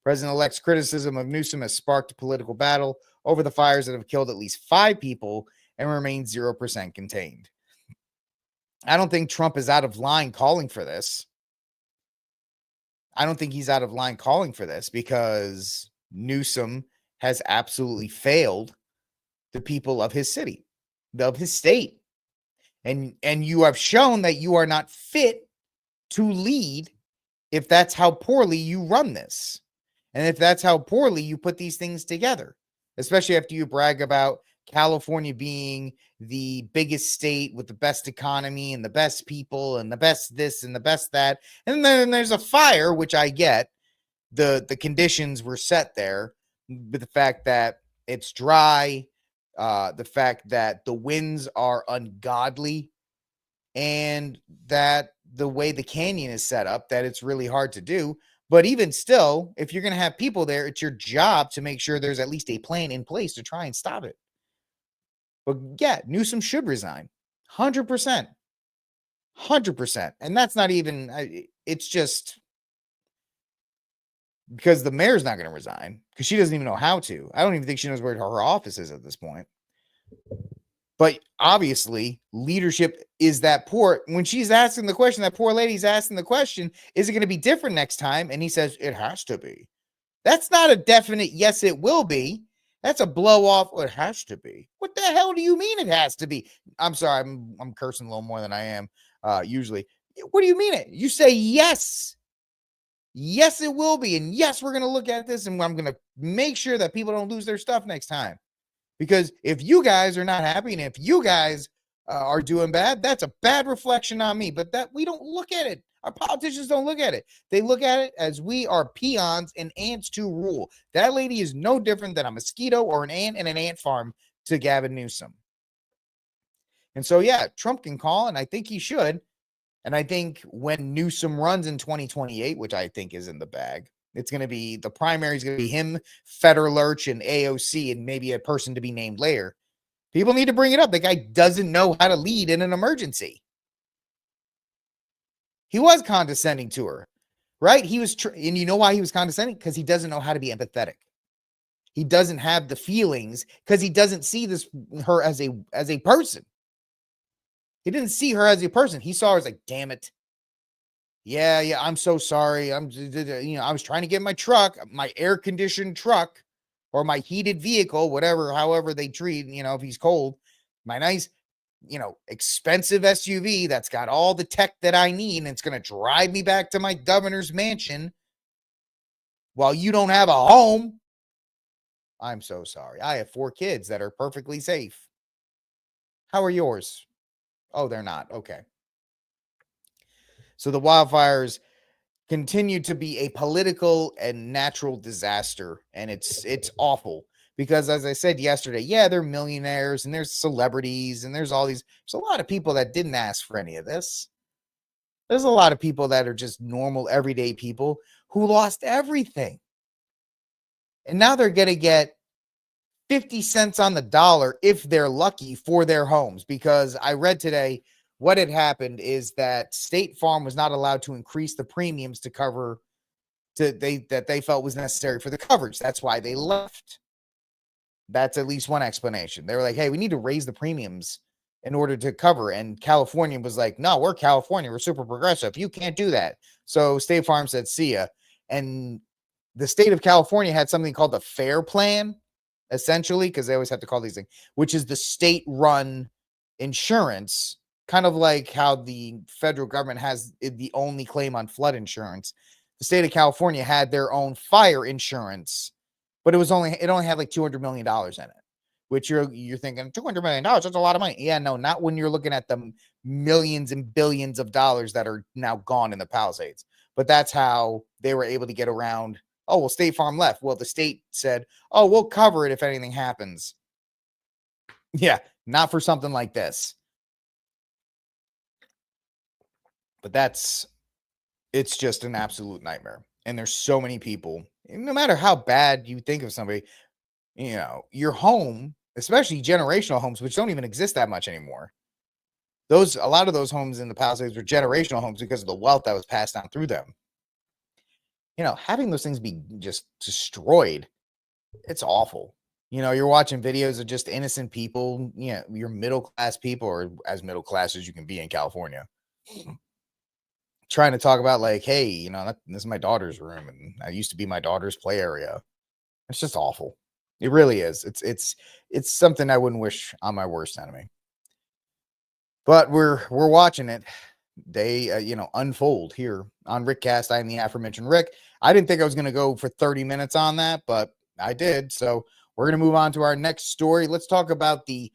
President-elect's criticism of Newsom has sparked a political battle over the fires that have killed at least 5 people and remain 0% contained. I don't think Trump is out of line calling for this. I don't think he's out of line calling for this because Newsom has absolutely failed the people of his city, of his state. And you have shown that you are not fit to lead if that's how poorly you run this. And if that's how poorly you put these things together, especially after you brag about California being the biggest state with the best economy and the best people and the best this and the best that. And then there's a fire, which I get. The conditions were set there, but the fact that it's dry, the fact that the winds are ungodly, and that the way the canyon is set up, that it's really hard to do. But even still, if you're going to have people there, it's your job to make sure there's at least a plan in place to try and stop it. But yeah, Newsom should resign. 100%. 100%. And that's not even, it's just because the mayor's not going to resign because she doesn't even know how to. I don't even think she knows where her office is at this point. But obviously, leadership is that poor. When she's asking the question, that poor lady's asking the question, is it going to be different next time? And he says, it has to be. That's not a definite, yes, it will be. That's a blow off. Well, it has to be. What the hell do you mean it has to be? I'm sorry. I'm cursing a little more than I am usually. What do you mean it? You say yes. Yes, it will be. And yes, we're going to look at this and I'm going to make sure that people don't lose their stuff next time. Because if you guys are not happy and if you guys are doing bad, that's a bad reflection on me. But that we don't look at it. Our politicians don't look at it. They look at it as we are peons and ants to rule. That lady is no different than a mosquito or an ant in an ant farm to Gavin Newsom. And so, yeah, Trump can call, and I think he should. And I think when Newsom runs in 2028, which I think is in the bag, it's going to be the primary is going to be him, Federlurch, and AOC, and maybe a person to be named later. People need to bring it up. The guy doesn't know how to lead in an emergency. He was condescending to her, right? He was, and you know why he was condescending? Because he doesn't know how to be empathetic. He doesn't have the feelings because he doesn't see her as a person. He didn't see her as a person. He saw her as like, damn it. Yeah, I'm so sorry. I was trying to get my truck, my air-conditioned truck, or my heated vehicle, however they treat, if he's cold, my nice, expensive SUV that's got all the tech that I need, and it's going to drive me back to my governor's mansion while you don't have a home. I'm so sorry. I have 4 kids that are perfectly safe. How are yours? Oh, they're not. Okay. So the wildfires continue to be a political and natural disaster, and it's awful because, as I said yesterday, yeah, they're millionaires and there's celebrities and there's a lot of people that didn't ask for any of this. There's a lot of people that are just normal, everyday people who lost everything. And now they're going to get 50 cents on the dollar if they're lucky for their homes, because I read today what had happened is that State Farm was not allowed to increase the premiums to cover that they felt was necessary for the coverage. That's why they left. That's at least one explanation. They were like, hey, we need to raise the premiums in order to cover. And California was like, no, we're California. We're super progressive. You can't do that. So State Farm said, see ya. And the state of California had something called the FAIR Plan, essentially, because they always have to call these things, which is the state-run insurance, kind of like how the federal government has the only claim on flood insurance. The state of California had their own fire insurance, but it only had like $200 million in it, which you're thinking $200 million, that's a lot of money. Yeah, no, not when you're looking at the millions and billions of dollars that are now gone in the Palisades. But that's how they were able to get around. Oh, well, State Farm left. Well, the state said, oh, we'll cover it if anything happens. Yeah, not for something like this. But it's just an absolute nightmare. And there's so many people, no matter how bad you think of somebody, your home, especially generational homes, which don't even exist that much anymore. A lot of those homes in the Palisades were generational homes because of the wealth that was passed down through them. Having those things be just destroyed, it's awful. You're watching videos of just innocent people, your middle-class people, or as middle-class as you can be in California, trying to talk about like, hey, this is my daughter's room and that used to be my daughter's play area. It's just awful. It really is. It's something I wouldn't wish on my worst enemy. But we're watching it. They unfold here on Rickcast. I am the aforementioned Rick. I didn't think I was going to go for 30 minutes on that, but I did. So we're going to move on to our next story. Let's talk about the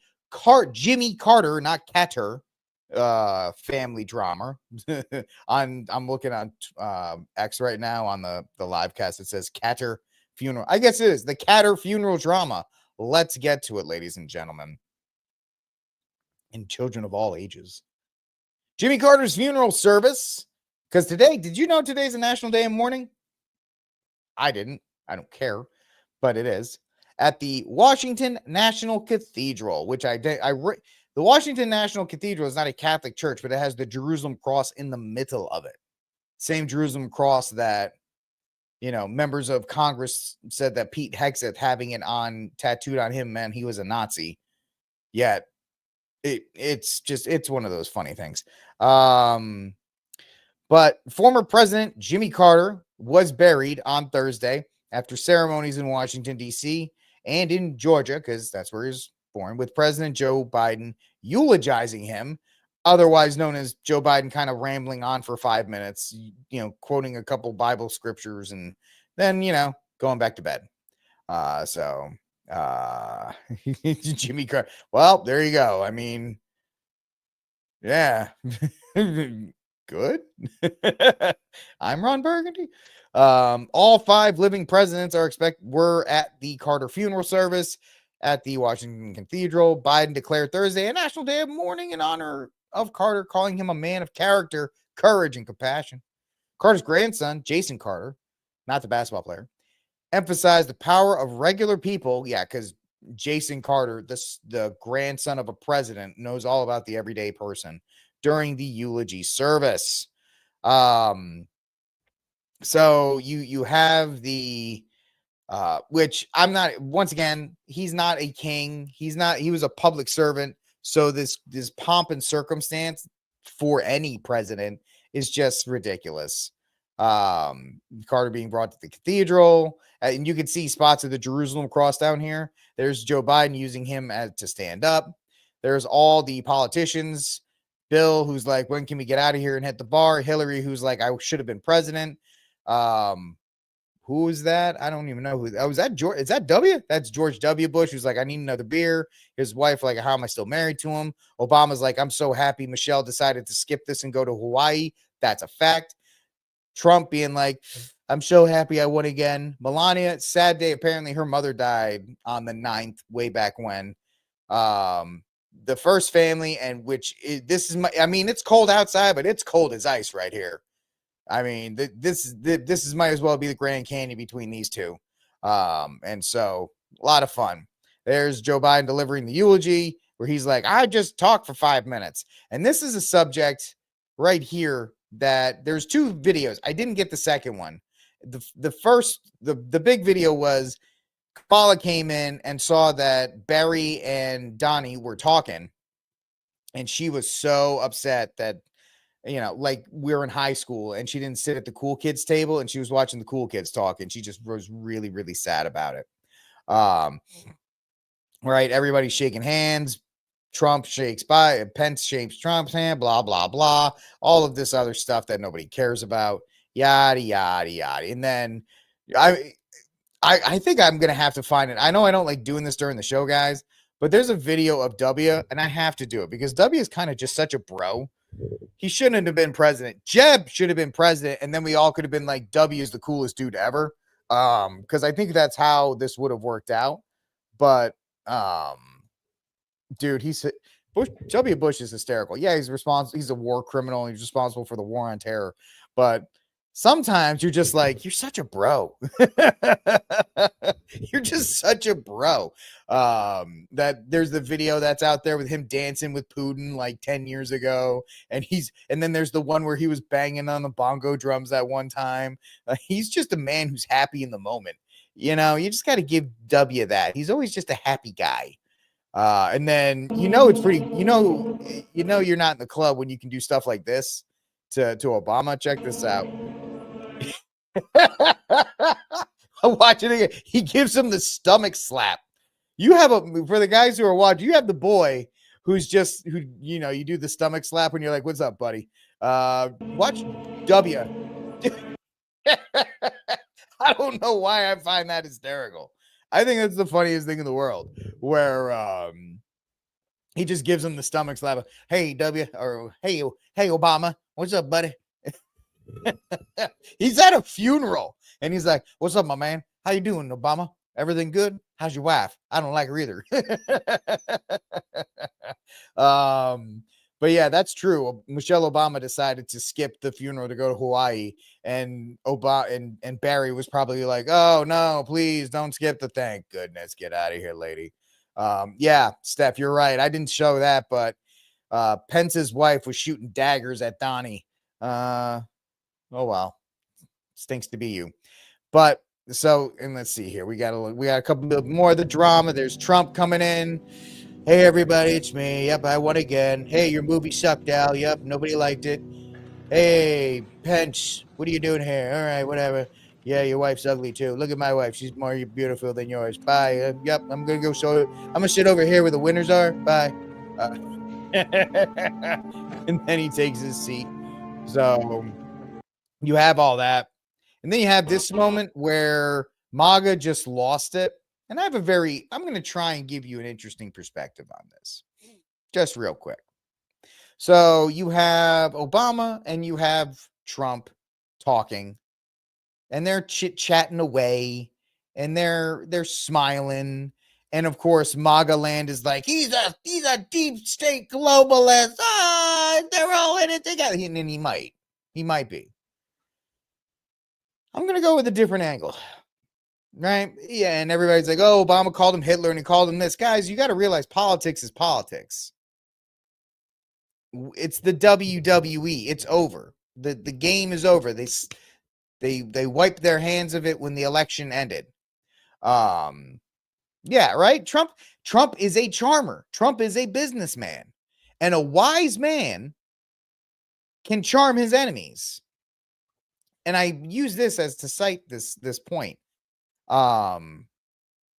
Jimmy Carter, not Carter, family drama. I'm looking on X right now on the live cast. It says Carter funeral. I guess it is the Carter funeral drama. Let's get to it, ladies and gentlemen, and children of all ages. Jimmy Carter's funeral service, because did you know today's a national day of mourning? I didn't. I don't care, but it is at the Washington National Cathedral, which the Washington National Cathedral is not a Catholic church, but it has the Jerusalem cross in the middle of it. Same Jerusalem cross that, members of Congress said that Pete Hegseth having it tattooed on him meant he was a Nazi. Yet it's one of those funny things. But former President Jimmy Carter was buried on Thursday after ceremonies in Washington, D.C. and in Georgia, because that's where he was born, with President Joe Biden eulogizing him otherwise known as Joe Biden kind of rambling on for 5 minutes, quoting a couple Bible scriptures and then, going back to bed. Jimmy Carter. Well, there you go. I mean, yeah. Good. I'm Ron Burgundy. All 5 living presidents were at the Carter funeral service at the Washington Cathedral. Biden declared Thursday a national day of mourning in honor of Carter, calling him a man of character, courage, and compassion. Carter's grandson, Jason Carter, not the basketball player, emphasized the power of regular people. Yeah, because Jason Carter, the grandson of a president, knows all about the everyday person during the eulogy service. So you have the which I'm not, once again, he's not a king. He was a public servant. So this pomp and circumstance for any president is just ridiculous. Carter being brought to the cathedral, and you can see spots of the Jerusalem cross down here. There's Joe Biden using him to stand up. There's all the politicians. Bill, who's like, when can we get out of here and hit the bar? Hillary, who's like, I should have been president. Who is that? I don't even know who. Oh, is that George? Is that W? That's George W. Bush, who's like, I need another beer. His wife, like, how am I still married to him? Obama's like, I'm so happy Michelle decided to skip this and go to Hawaii. That's a fact. Trump being like, I'm so happy I won again. Melania, sad day. Apparently her mother died on the 9th, way back when. The first family, and it's cold outside, but it's cold as ice right here. I mean, this might as well be the Grand Canyon between these two. And so a lot of fun. There's Joe Biden delivering the eulogy where he's like, I just talked for 5 minutes. And this is a subject right here that there's 2 videos. I didn't get the second one. The first, the big video was Kamala came in and saw that Barry and Donnie were talking. And she was so upset that, like we're in high school and she didn't sit at the cool kids table and she was watching the cool kids talk and she just was really, really sad about it. Right. Everybody's shaking hands. Trump shakes Pence shakes Trump's hand, blah, blah, blah. All of this other stuff that nobody cares about. Yada, yada, yada. And then I think I'm going to have to find it. I know I don't like doing this during the show, guys, but there's a video of W and I have to do it because W is kind of just such a bro. He shouldn't have been president. Jeb should have been president. And then we all could have been like, W is the coolest dude ever. Because I think that's how this would have worked out. But, dude, W. Bush is hysterical. Yeah, he's responsible. He's a war criminal. He's responsible for the war on terror. But sometimes you're just like, you're such a bro. You're just such a bro. That there's the video that's out there with him dancing with Putin like 10 years ago. And then there's the one where he was banging on the bongo drums that one time. He's just a man who's happy in the moment. You just got to give W that. He's always just a happy guy. And then, it's pretty, you're not in the club when you can do stuff like this to Obama. Check this out. I'm watching it again. He gives him the stomach slap. For the guys who are watching, you have the boy who you do the stomach slap when you're like, what's up, buddy? Watch W. I don't know why I find that hysterical. I think that's the funniest thing in the world where, he just gives him the stomach slap. Hey, W, or hey, Obama, what's up, buddy? He's at a funeral and he's like, what's up, my man? How you doing, Obama? Everything good? How's your wife? I don't like her either. But yeah, that's true. Michelle Obama decided to skip the funeral to go to Hawaii, and and Barry was probably like, oh no, please don't skip the, thank goodness, get out of here, lady. Yeah, Steph, you're right. I didn't show that, but Pence's wife was shooting daggers at Donnie. Oh well, stinks to be you. But and let's see here. We got a couple more of the drama. There's Trump coming in. Hey everybody, it's me. Yep, I won again. Hey, your movie sucked, Al. Yep, nobody liked it. Hey, Pence, what are you doing here? All right, whatever. Yeah, your wife's ugly too. Look at my wife. She's more beautiful than yours. Bye. Yep, I'm gonna go. I'm gonna sit over here where the winners are. Bye. And then he takes his seat. So you have all that. And then you have this moment where MAGA just lost it. And I'm going to try and give you an interesting perspective on this, just real quick. So you have Obama and you have Trump talking, and they're chit-chatting away, and they're smiling. And of course, MAGA land is like, he's a deep state globalist. They're all in it together. And he might be. I'm going to go with a different angle. Right? Yeah. And everybody's like, oh, Obama called him Hitler and he called him this. Guys, you got to realize politics is politics. It's the WWE. It's over. The game is over. They wiped their hands of it when the election ended. Yeah, right? Trump is a charmer. Trump is a businessman. And a wise man can charm his enemies. And I use this as to cite this point.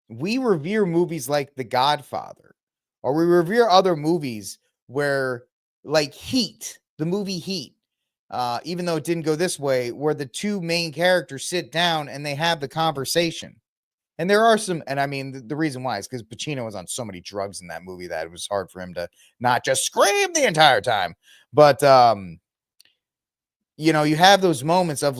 We revere movies like The Godfather, or we revere other movies where, like Heat, the movie Heat, even though it didn't go this way, where the two main characters sit down and they have the conversation. And there are some, and I mean, the reason why is because Pacino was on so many drugs in that movie that it was hard for him to not just scream the entire time. But, you know, you have those moments of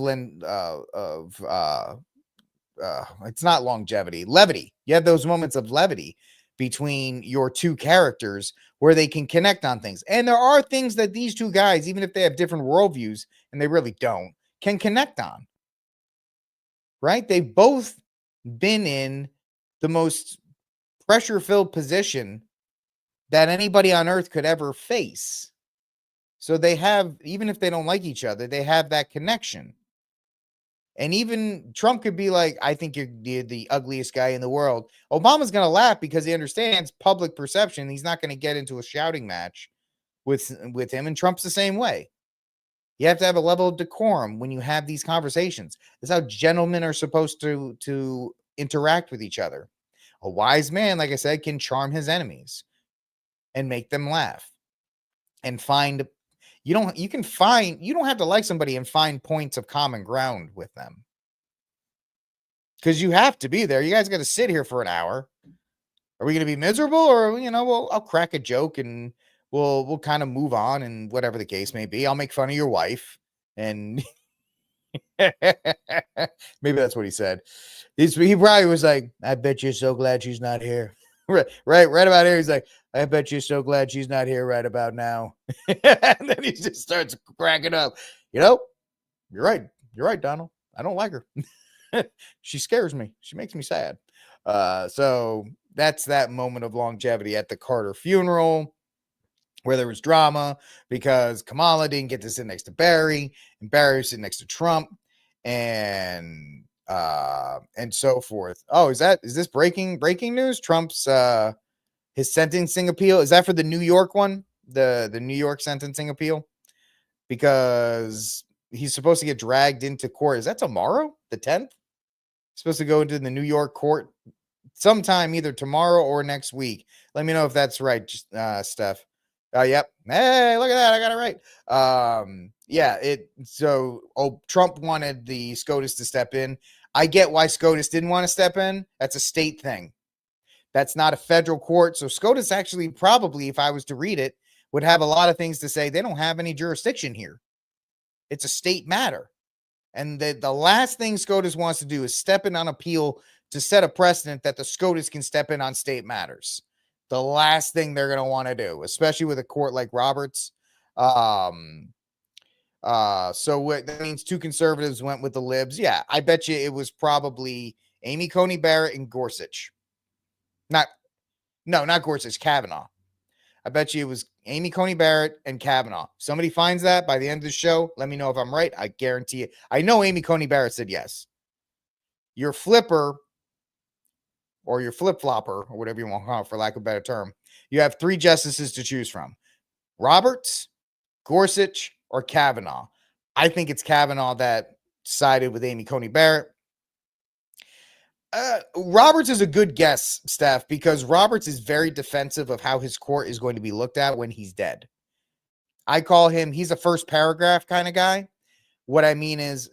it's not longevity, levity. You have those moments of levity between your two characters where they can connect on things. And there are things that these two guys, even if they have different worldviews, and they really don't, can connect on. Right? They've both been in the most pressure-filled position that anybody on earth could ever face. So they have, even if they don't like each other, they have that connection. And even Trump could be like, I think you're the ugliest guy in the world. Obama's going to laugh because he understands public perception. He's not going to get into a shouting match with him. And Trump's the same way. You have to have a level of decorum when you have these conversations. That's how gentlemen are supposed to interact with each other. A wise man, like I said, can charm his enemies and make them laugh and find. You don't have to like somebody and find points of common ground with them. Because you have to be there. You guys got to sit here for an hour. Are we going to be miserable, or, you know, I'll crack a joke and we'll kind of move on, and whatever the case may be. I'll make fun of your wife, and maybe that's what he said. He probably was like, I bet you're so glad she's not here. right about here. He's like, I bet you're so glad she's not here right about now. And then he just starts cracking up. You know, you're right, Donald. I don't like her. She scares me. She makes me sad. So that's that moment of longevity at the Carter funeral, where there was drama because Kamala didn't get to sit next to Barry, and Barry was sitting next to Trump, and so forth. Oh, is this breaking news? Trump's his sentencing appeal, is that for the New York one, the New York sentencing appeal? Because he's supposed to get dragged into court. Is that tomorrow, the 10th? He's supposed to go into the New York court sometime either tomorrow or next week. Let me know if that's right, Steph. Yep. Hey, look at that. I got it right. Yeah, Trump wanted the SCOTUS to step in. I get why SCOTUS didn't want to step in. That's a state thing. That's not a federal court. So SCOTUS actually probably, if I was to read it, would have a lot of things to say. They don't have any jurisdiction here. It's a state matter. And the last thing SCOTUS wants to do is step in on appeal to set a precedent that the SCOTUS can step in on state matters. The last thing they're going to want to do, especially with a court like Roberts. So that means two conservatives went with the libs. Yeah, I bet you it was probably Amy Coney Barrett and Gorsuch. Not Gorsuch, Kavanaugh. I bet you it was Amy Coney Barrett and Kavanaugh. If somebody finds that by the end of the show, let me know if I'm right. I guarantee it. I know Amy Coney Barrett said yes. Your flipper, or your flip-flopper, or whatever you want to call it, for lack of a better term, you have three justices to choose from: Roberts, Gorsuch, or Kavanaugh. I think it's Kavanaugh that sided with Amy Coney Barrett. Roberts is a good guess, Steph, because Roberts is very defensive of how his court is going to be looked at when he's dead. I call him, he's a first paragraph kind of guy. What I mean is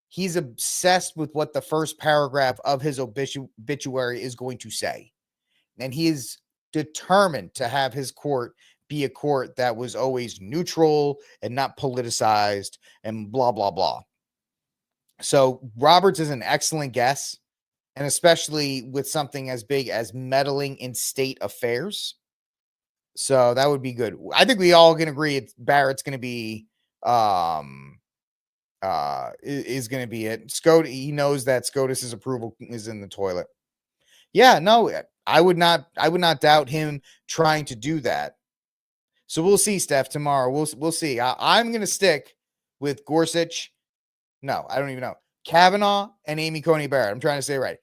he's obsessed with what the first paragraph of his obituary is going to say. And he is determined to have his court be a court that was always neutral and not politicized and blah, blah, blah. So Roberts is an excellent guess, and especially with something as big as meddling in state affairs. So that would be good. I think we all can agree Barrett's going to be is going to be it. He knows that SCOTUS's approval is in the toilet. Yeah, no, I would not doubt him trying to do that. So we'll see, Steph, tomorrow. We'll see. I'm going to stick with Gorsuch. No, I don't even know. Kavanaugh and Amy Coney Barrett. I'm trying to say it right.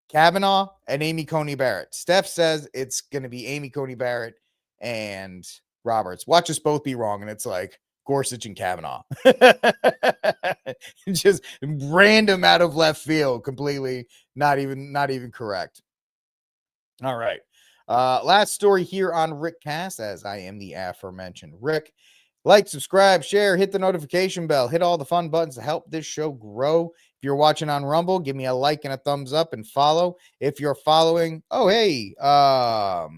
Kavanaugh and Amy Coney Barrett. Steph says it's going to be Amy Coney Barrett and Roberts. Watch us both be wrong, and it's like Gorsuch and Kavanaugh. Just random out of left field, completely not even correct. All right. Last story here on Rickcast, as I am the aforementioned Rick. Like, subscribe, share, hit the notification bell, hit all the fun buttons to help this show grow. If you're watching on Rumble, give me a like and a thumbs up and follow. If you're following, oh, hey, Hot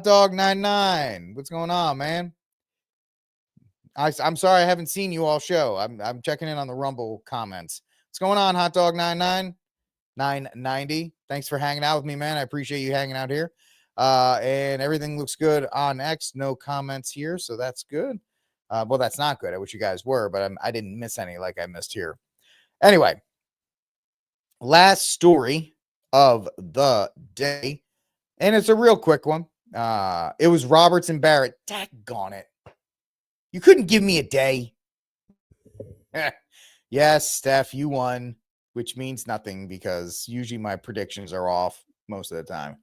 Dog 99. What's going on, man? I'm sorry I haven't seen you all show. I'm checking in on the Rumble comments. What's going on, Hot Dog 99? 990. Thanks for hanging out with me, man. I appreciate you hanging out here. And everything looks good on X. No comments here, so that's good. Well, that's not good. I wish you guys were, but I didn't miss any like I missed here. Anyway, last story of the day, and it's a real quick one. It was Roberts and Barrett. Daggone it. You couldn't give me a day. Yes, Steph, you won, which means nothing because usually my predictions are off most of the time.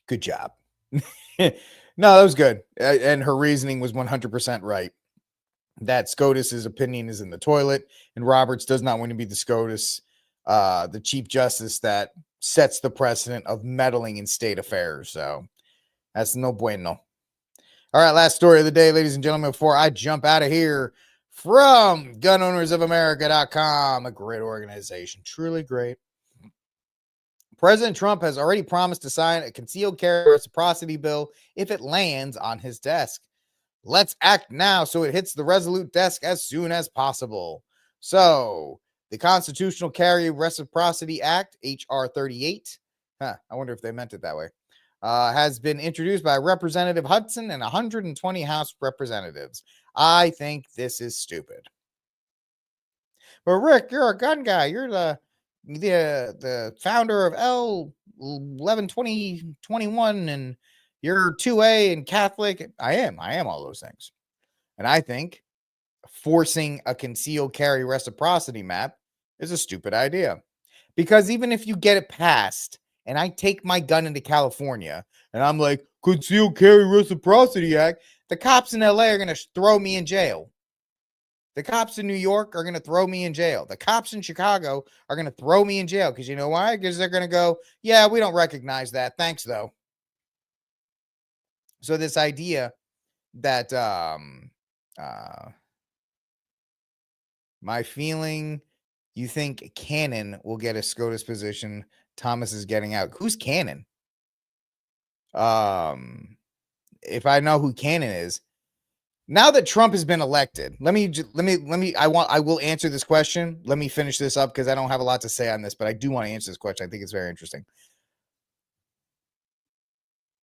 Good job. No, that was good. And her reasoning was 100% right. That SCOTUS's opinion is in the toilet, and Roberts does not want to be the SCOTUS, the Chief Justice that sets the precedent of meddling in state affairs. So that's no bueno. All right, last story of the day, ladies and gentlemen, before I jump out of here from gunownersofamerica.com, a great organization, truly great. President Trump has already promised to sign a concealed carry reciprocity bill if it lands on his desk. Let's act now so it hits the resolute desk as soon as possible. So, the Constitutional Carry Reciprocity Act, H.R. 38, I wonder if they meant it that way, has been introduced by Representative Hudson and 120 House representatives. I think this is stupid. But Rick, you're a gun guy. You're the founder of L112021, and you're 2A and Catholic. I am all those things. And I think forcing a concealed carry reciprocity map is a stupid idea. Because even if you get it passed and I take my gun into California and I'm like, concealed carry reciprocity act, the cops in LA are going to throw me in jail. The cops in New York are going to throw me in jail. The cops in Chicago are going to throw me in jail. Because you know why? Because they're going to go, yeah, we don't recognize that. Thanks, though. So this idea that my feeling, you think Cannon will get a SCOTUS position, Thomas is getting out. Who's Cannon? If I know who Cannon is, now that Trump has been elected, I will answer this question. Let me finish this up because I don't have a lot to say on this, but I do want to answer this question. I think it's very interesting.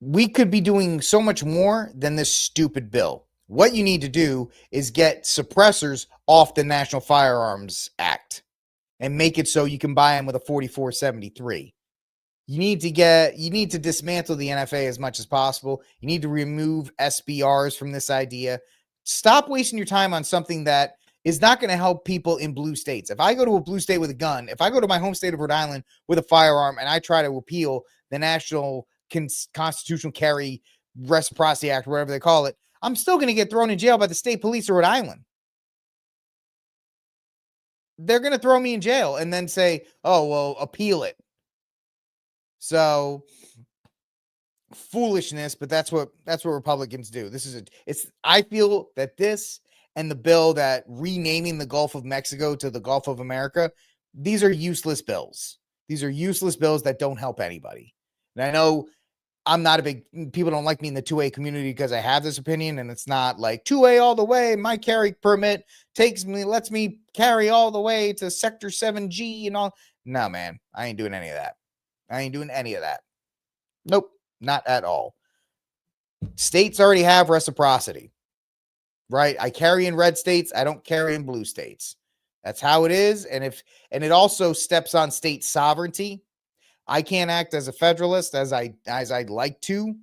We could be doing so much more than this stupid bill. What you need to do is get suppressors off the National Firearms Act and make it so you can buy them with a 4473. You need to dismantle the NFA as much as possible. You need to remove SBRs from this idea. Stop wasting your time on something that is not going to help people in blue states. If I go to a blue state with a gun, if I go to my home state of Rhode Island with a firearm and I try to appeal the National Constitutional Carry Reciprocity Act, whatever they call it, I'm still going to get thrown in jail by the state police of Rhode Island. they're going to throw me in jail and then say, oh, well, appeal it. So foolishness, but that's what Republicans do. I feel that this and the bill that renaming the Gulf of Mexico to the Gulf of America, these are useless bills. These are useless bills that don't help anybody. And I know people don't like me in the 2A community because I have this opinion, and it's not like 2A all the way. My carry permit lets me carry all the way to Sector 7G and all. No, man, I ain't doing any of that. Nope, not at all. States already have reciprocity, right? I carry in red states. I don't carry in blue states. That's how it is. And it also steps on state sovereignty. I can't act as a federalist as I'd like to.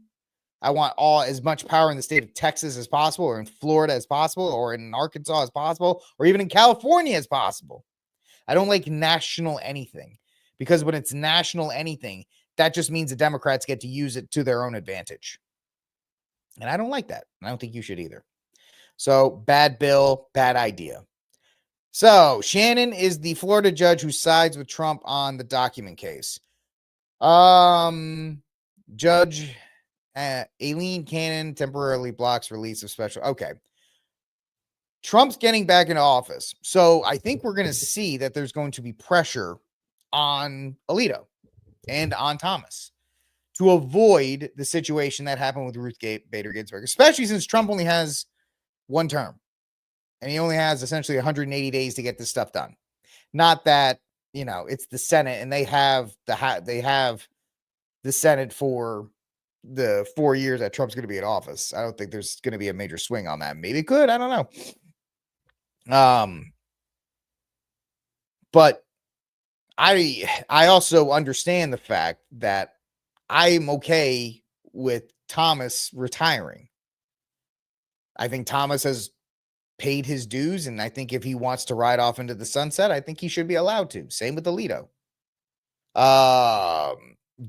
I want as much power in the state of Texas as possible, or in Florida as possible, or in Arkansas as possible, or even in California as possible. I don't like national anything, because when it's national anything, that just means the Democrats get to use it to their own advantage. And I don't like that. I don't think you should either. So bad bill, bad idea. So Shannon is the Florida judge who sides with Trump on the document case. Judge Aileen Cannon temporarily blocks release of special. Okay. Trump's getting back into office. So I think we're going to see that there's going to be pressure on Alito and on Thomas to avoid the situation that happened with Ruth Bader Ginsburg, especially since Trump only has one term and he only has essentially 180 days to get this stuff done. Not that, it's the Senate and they have the Senate for the 4 years that Trump's going to be in office. I don't think there's going to be a major swing on that. Maybe it could. I don't know. But I also understand the fact that I'm okay with Thomas retiring. I think Thomas has paid his dues, and I think if he wants to ride off into the sunset, I think he should be allowed to. Same with Alito.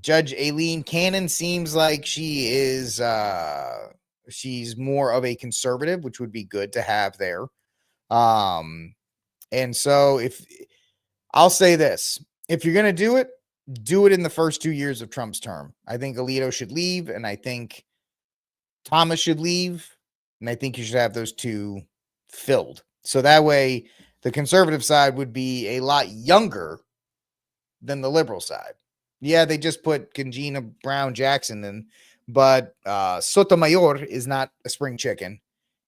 Judge Aileen Cannon seems like she is she's more of a conservative, which would be good to have there. And so I'll say this, if you're going to do it in the first 2 years of Trump's term. I think Alito should leave, and I think Thomas should leave, and I think you should have those two filled. So that way the conservative side would be a lot younger than the liberal side. Yeah, they just put Kangina Brown Jackson in, but Sotomayor is not a spring chicken,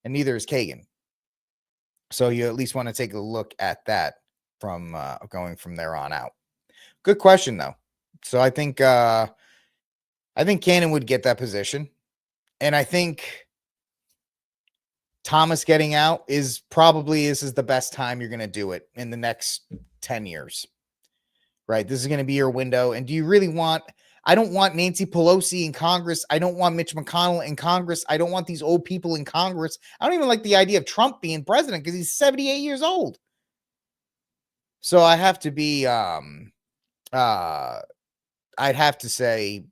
and neither is Kagan. So you at least want to take a look at that from going from there on out. Good question, though. So I think Cannon would get that position, and I think Thomas getting out is the best time you're going to do it in the next 10 years. Right? This is going to be your window. And do you really I don't want Nancy Pelosi in Congress. I don't want Mitch McConnell in Congress. I don't want these old people in Congress. I don't even like the idea of Trump being president because he's 78 years old. So I have to be, I'd have to say,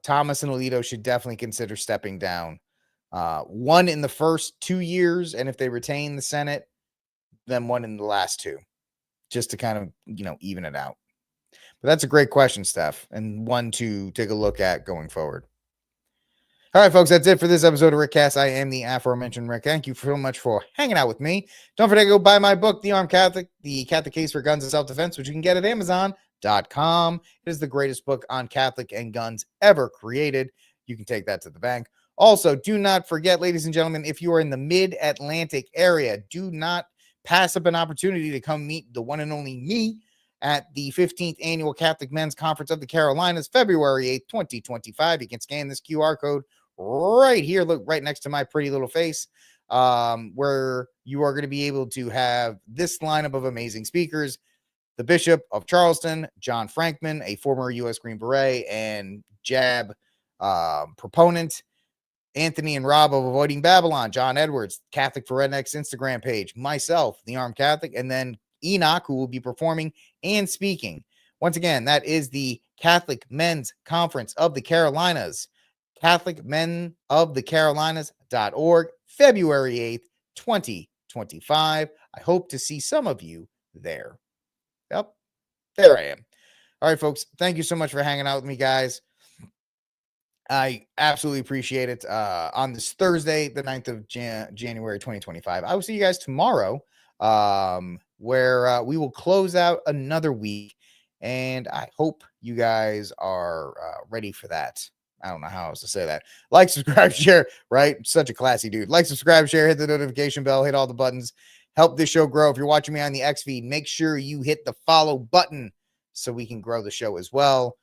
Thomas and Alito should definitely consider stepping down. One in the first 2 years, and if they retain the Senate, then one in the last two, just to kind of, even it out. But that's a great question, Steph, and one to take a look at going forward. All right, folks, that's it for this episode of Rickcast. I am the aforementioned Rick. Thank you so much for hanging out with me. Don't forget to go buy my book, The Armed Catholic, The Catholic Case for Guns and Self-Defense, which you can get at Amazon.com. It is the greatest book on Catholic and guns ever created. You can take that to the bank. Also, do not forget, ladies and gentlemen, if you are in the mid-Atlantic area, do not pass up an opportunity to come meet the one and only me at the 15th Annual Catholic Men's Conference of the Carolinas, February 8th, 2025. You can scan this QR code right here. Look right next to my pretty little face, where you are going to be able to have this lineup of amazing speakers. The Bishop of Charleston, John Frankman, a former U.S. Green Beret and JAB proponent. Anthony and Rob of Avoiding Babylon, John Edwards, Catholic for Rednecks Instagram page, myself, the Armed Catholic, and then Enoch, who will be performing and speaking. Once again, that is the Catholic Men's Conference of the Carolinas, CatholicMenoftheCarolinas.org, February 8th, 2025. I hope to see some of you there. Yep, there I am. All right, folks, thank you so much for hanging out with me, guys. I absolutely appreciate it. On this Thursday, the 9th of January 2025. I will see you guys tomorrow, where we will close out another week, and I hope you guys are ready for that. I don't know how else to say that. Like, subscribe, share, right? Such a classy dude. Like, subscribe, share, hit the notification bell, hit all the buttons. Help this show grow. If you're watching me on the X feed, make sure you hit the follow button so we can grow the show as well.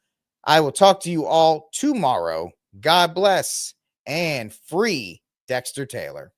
I will talk to you all tomorrow. God bless and free Dexter Taylor.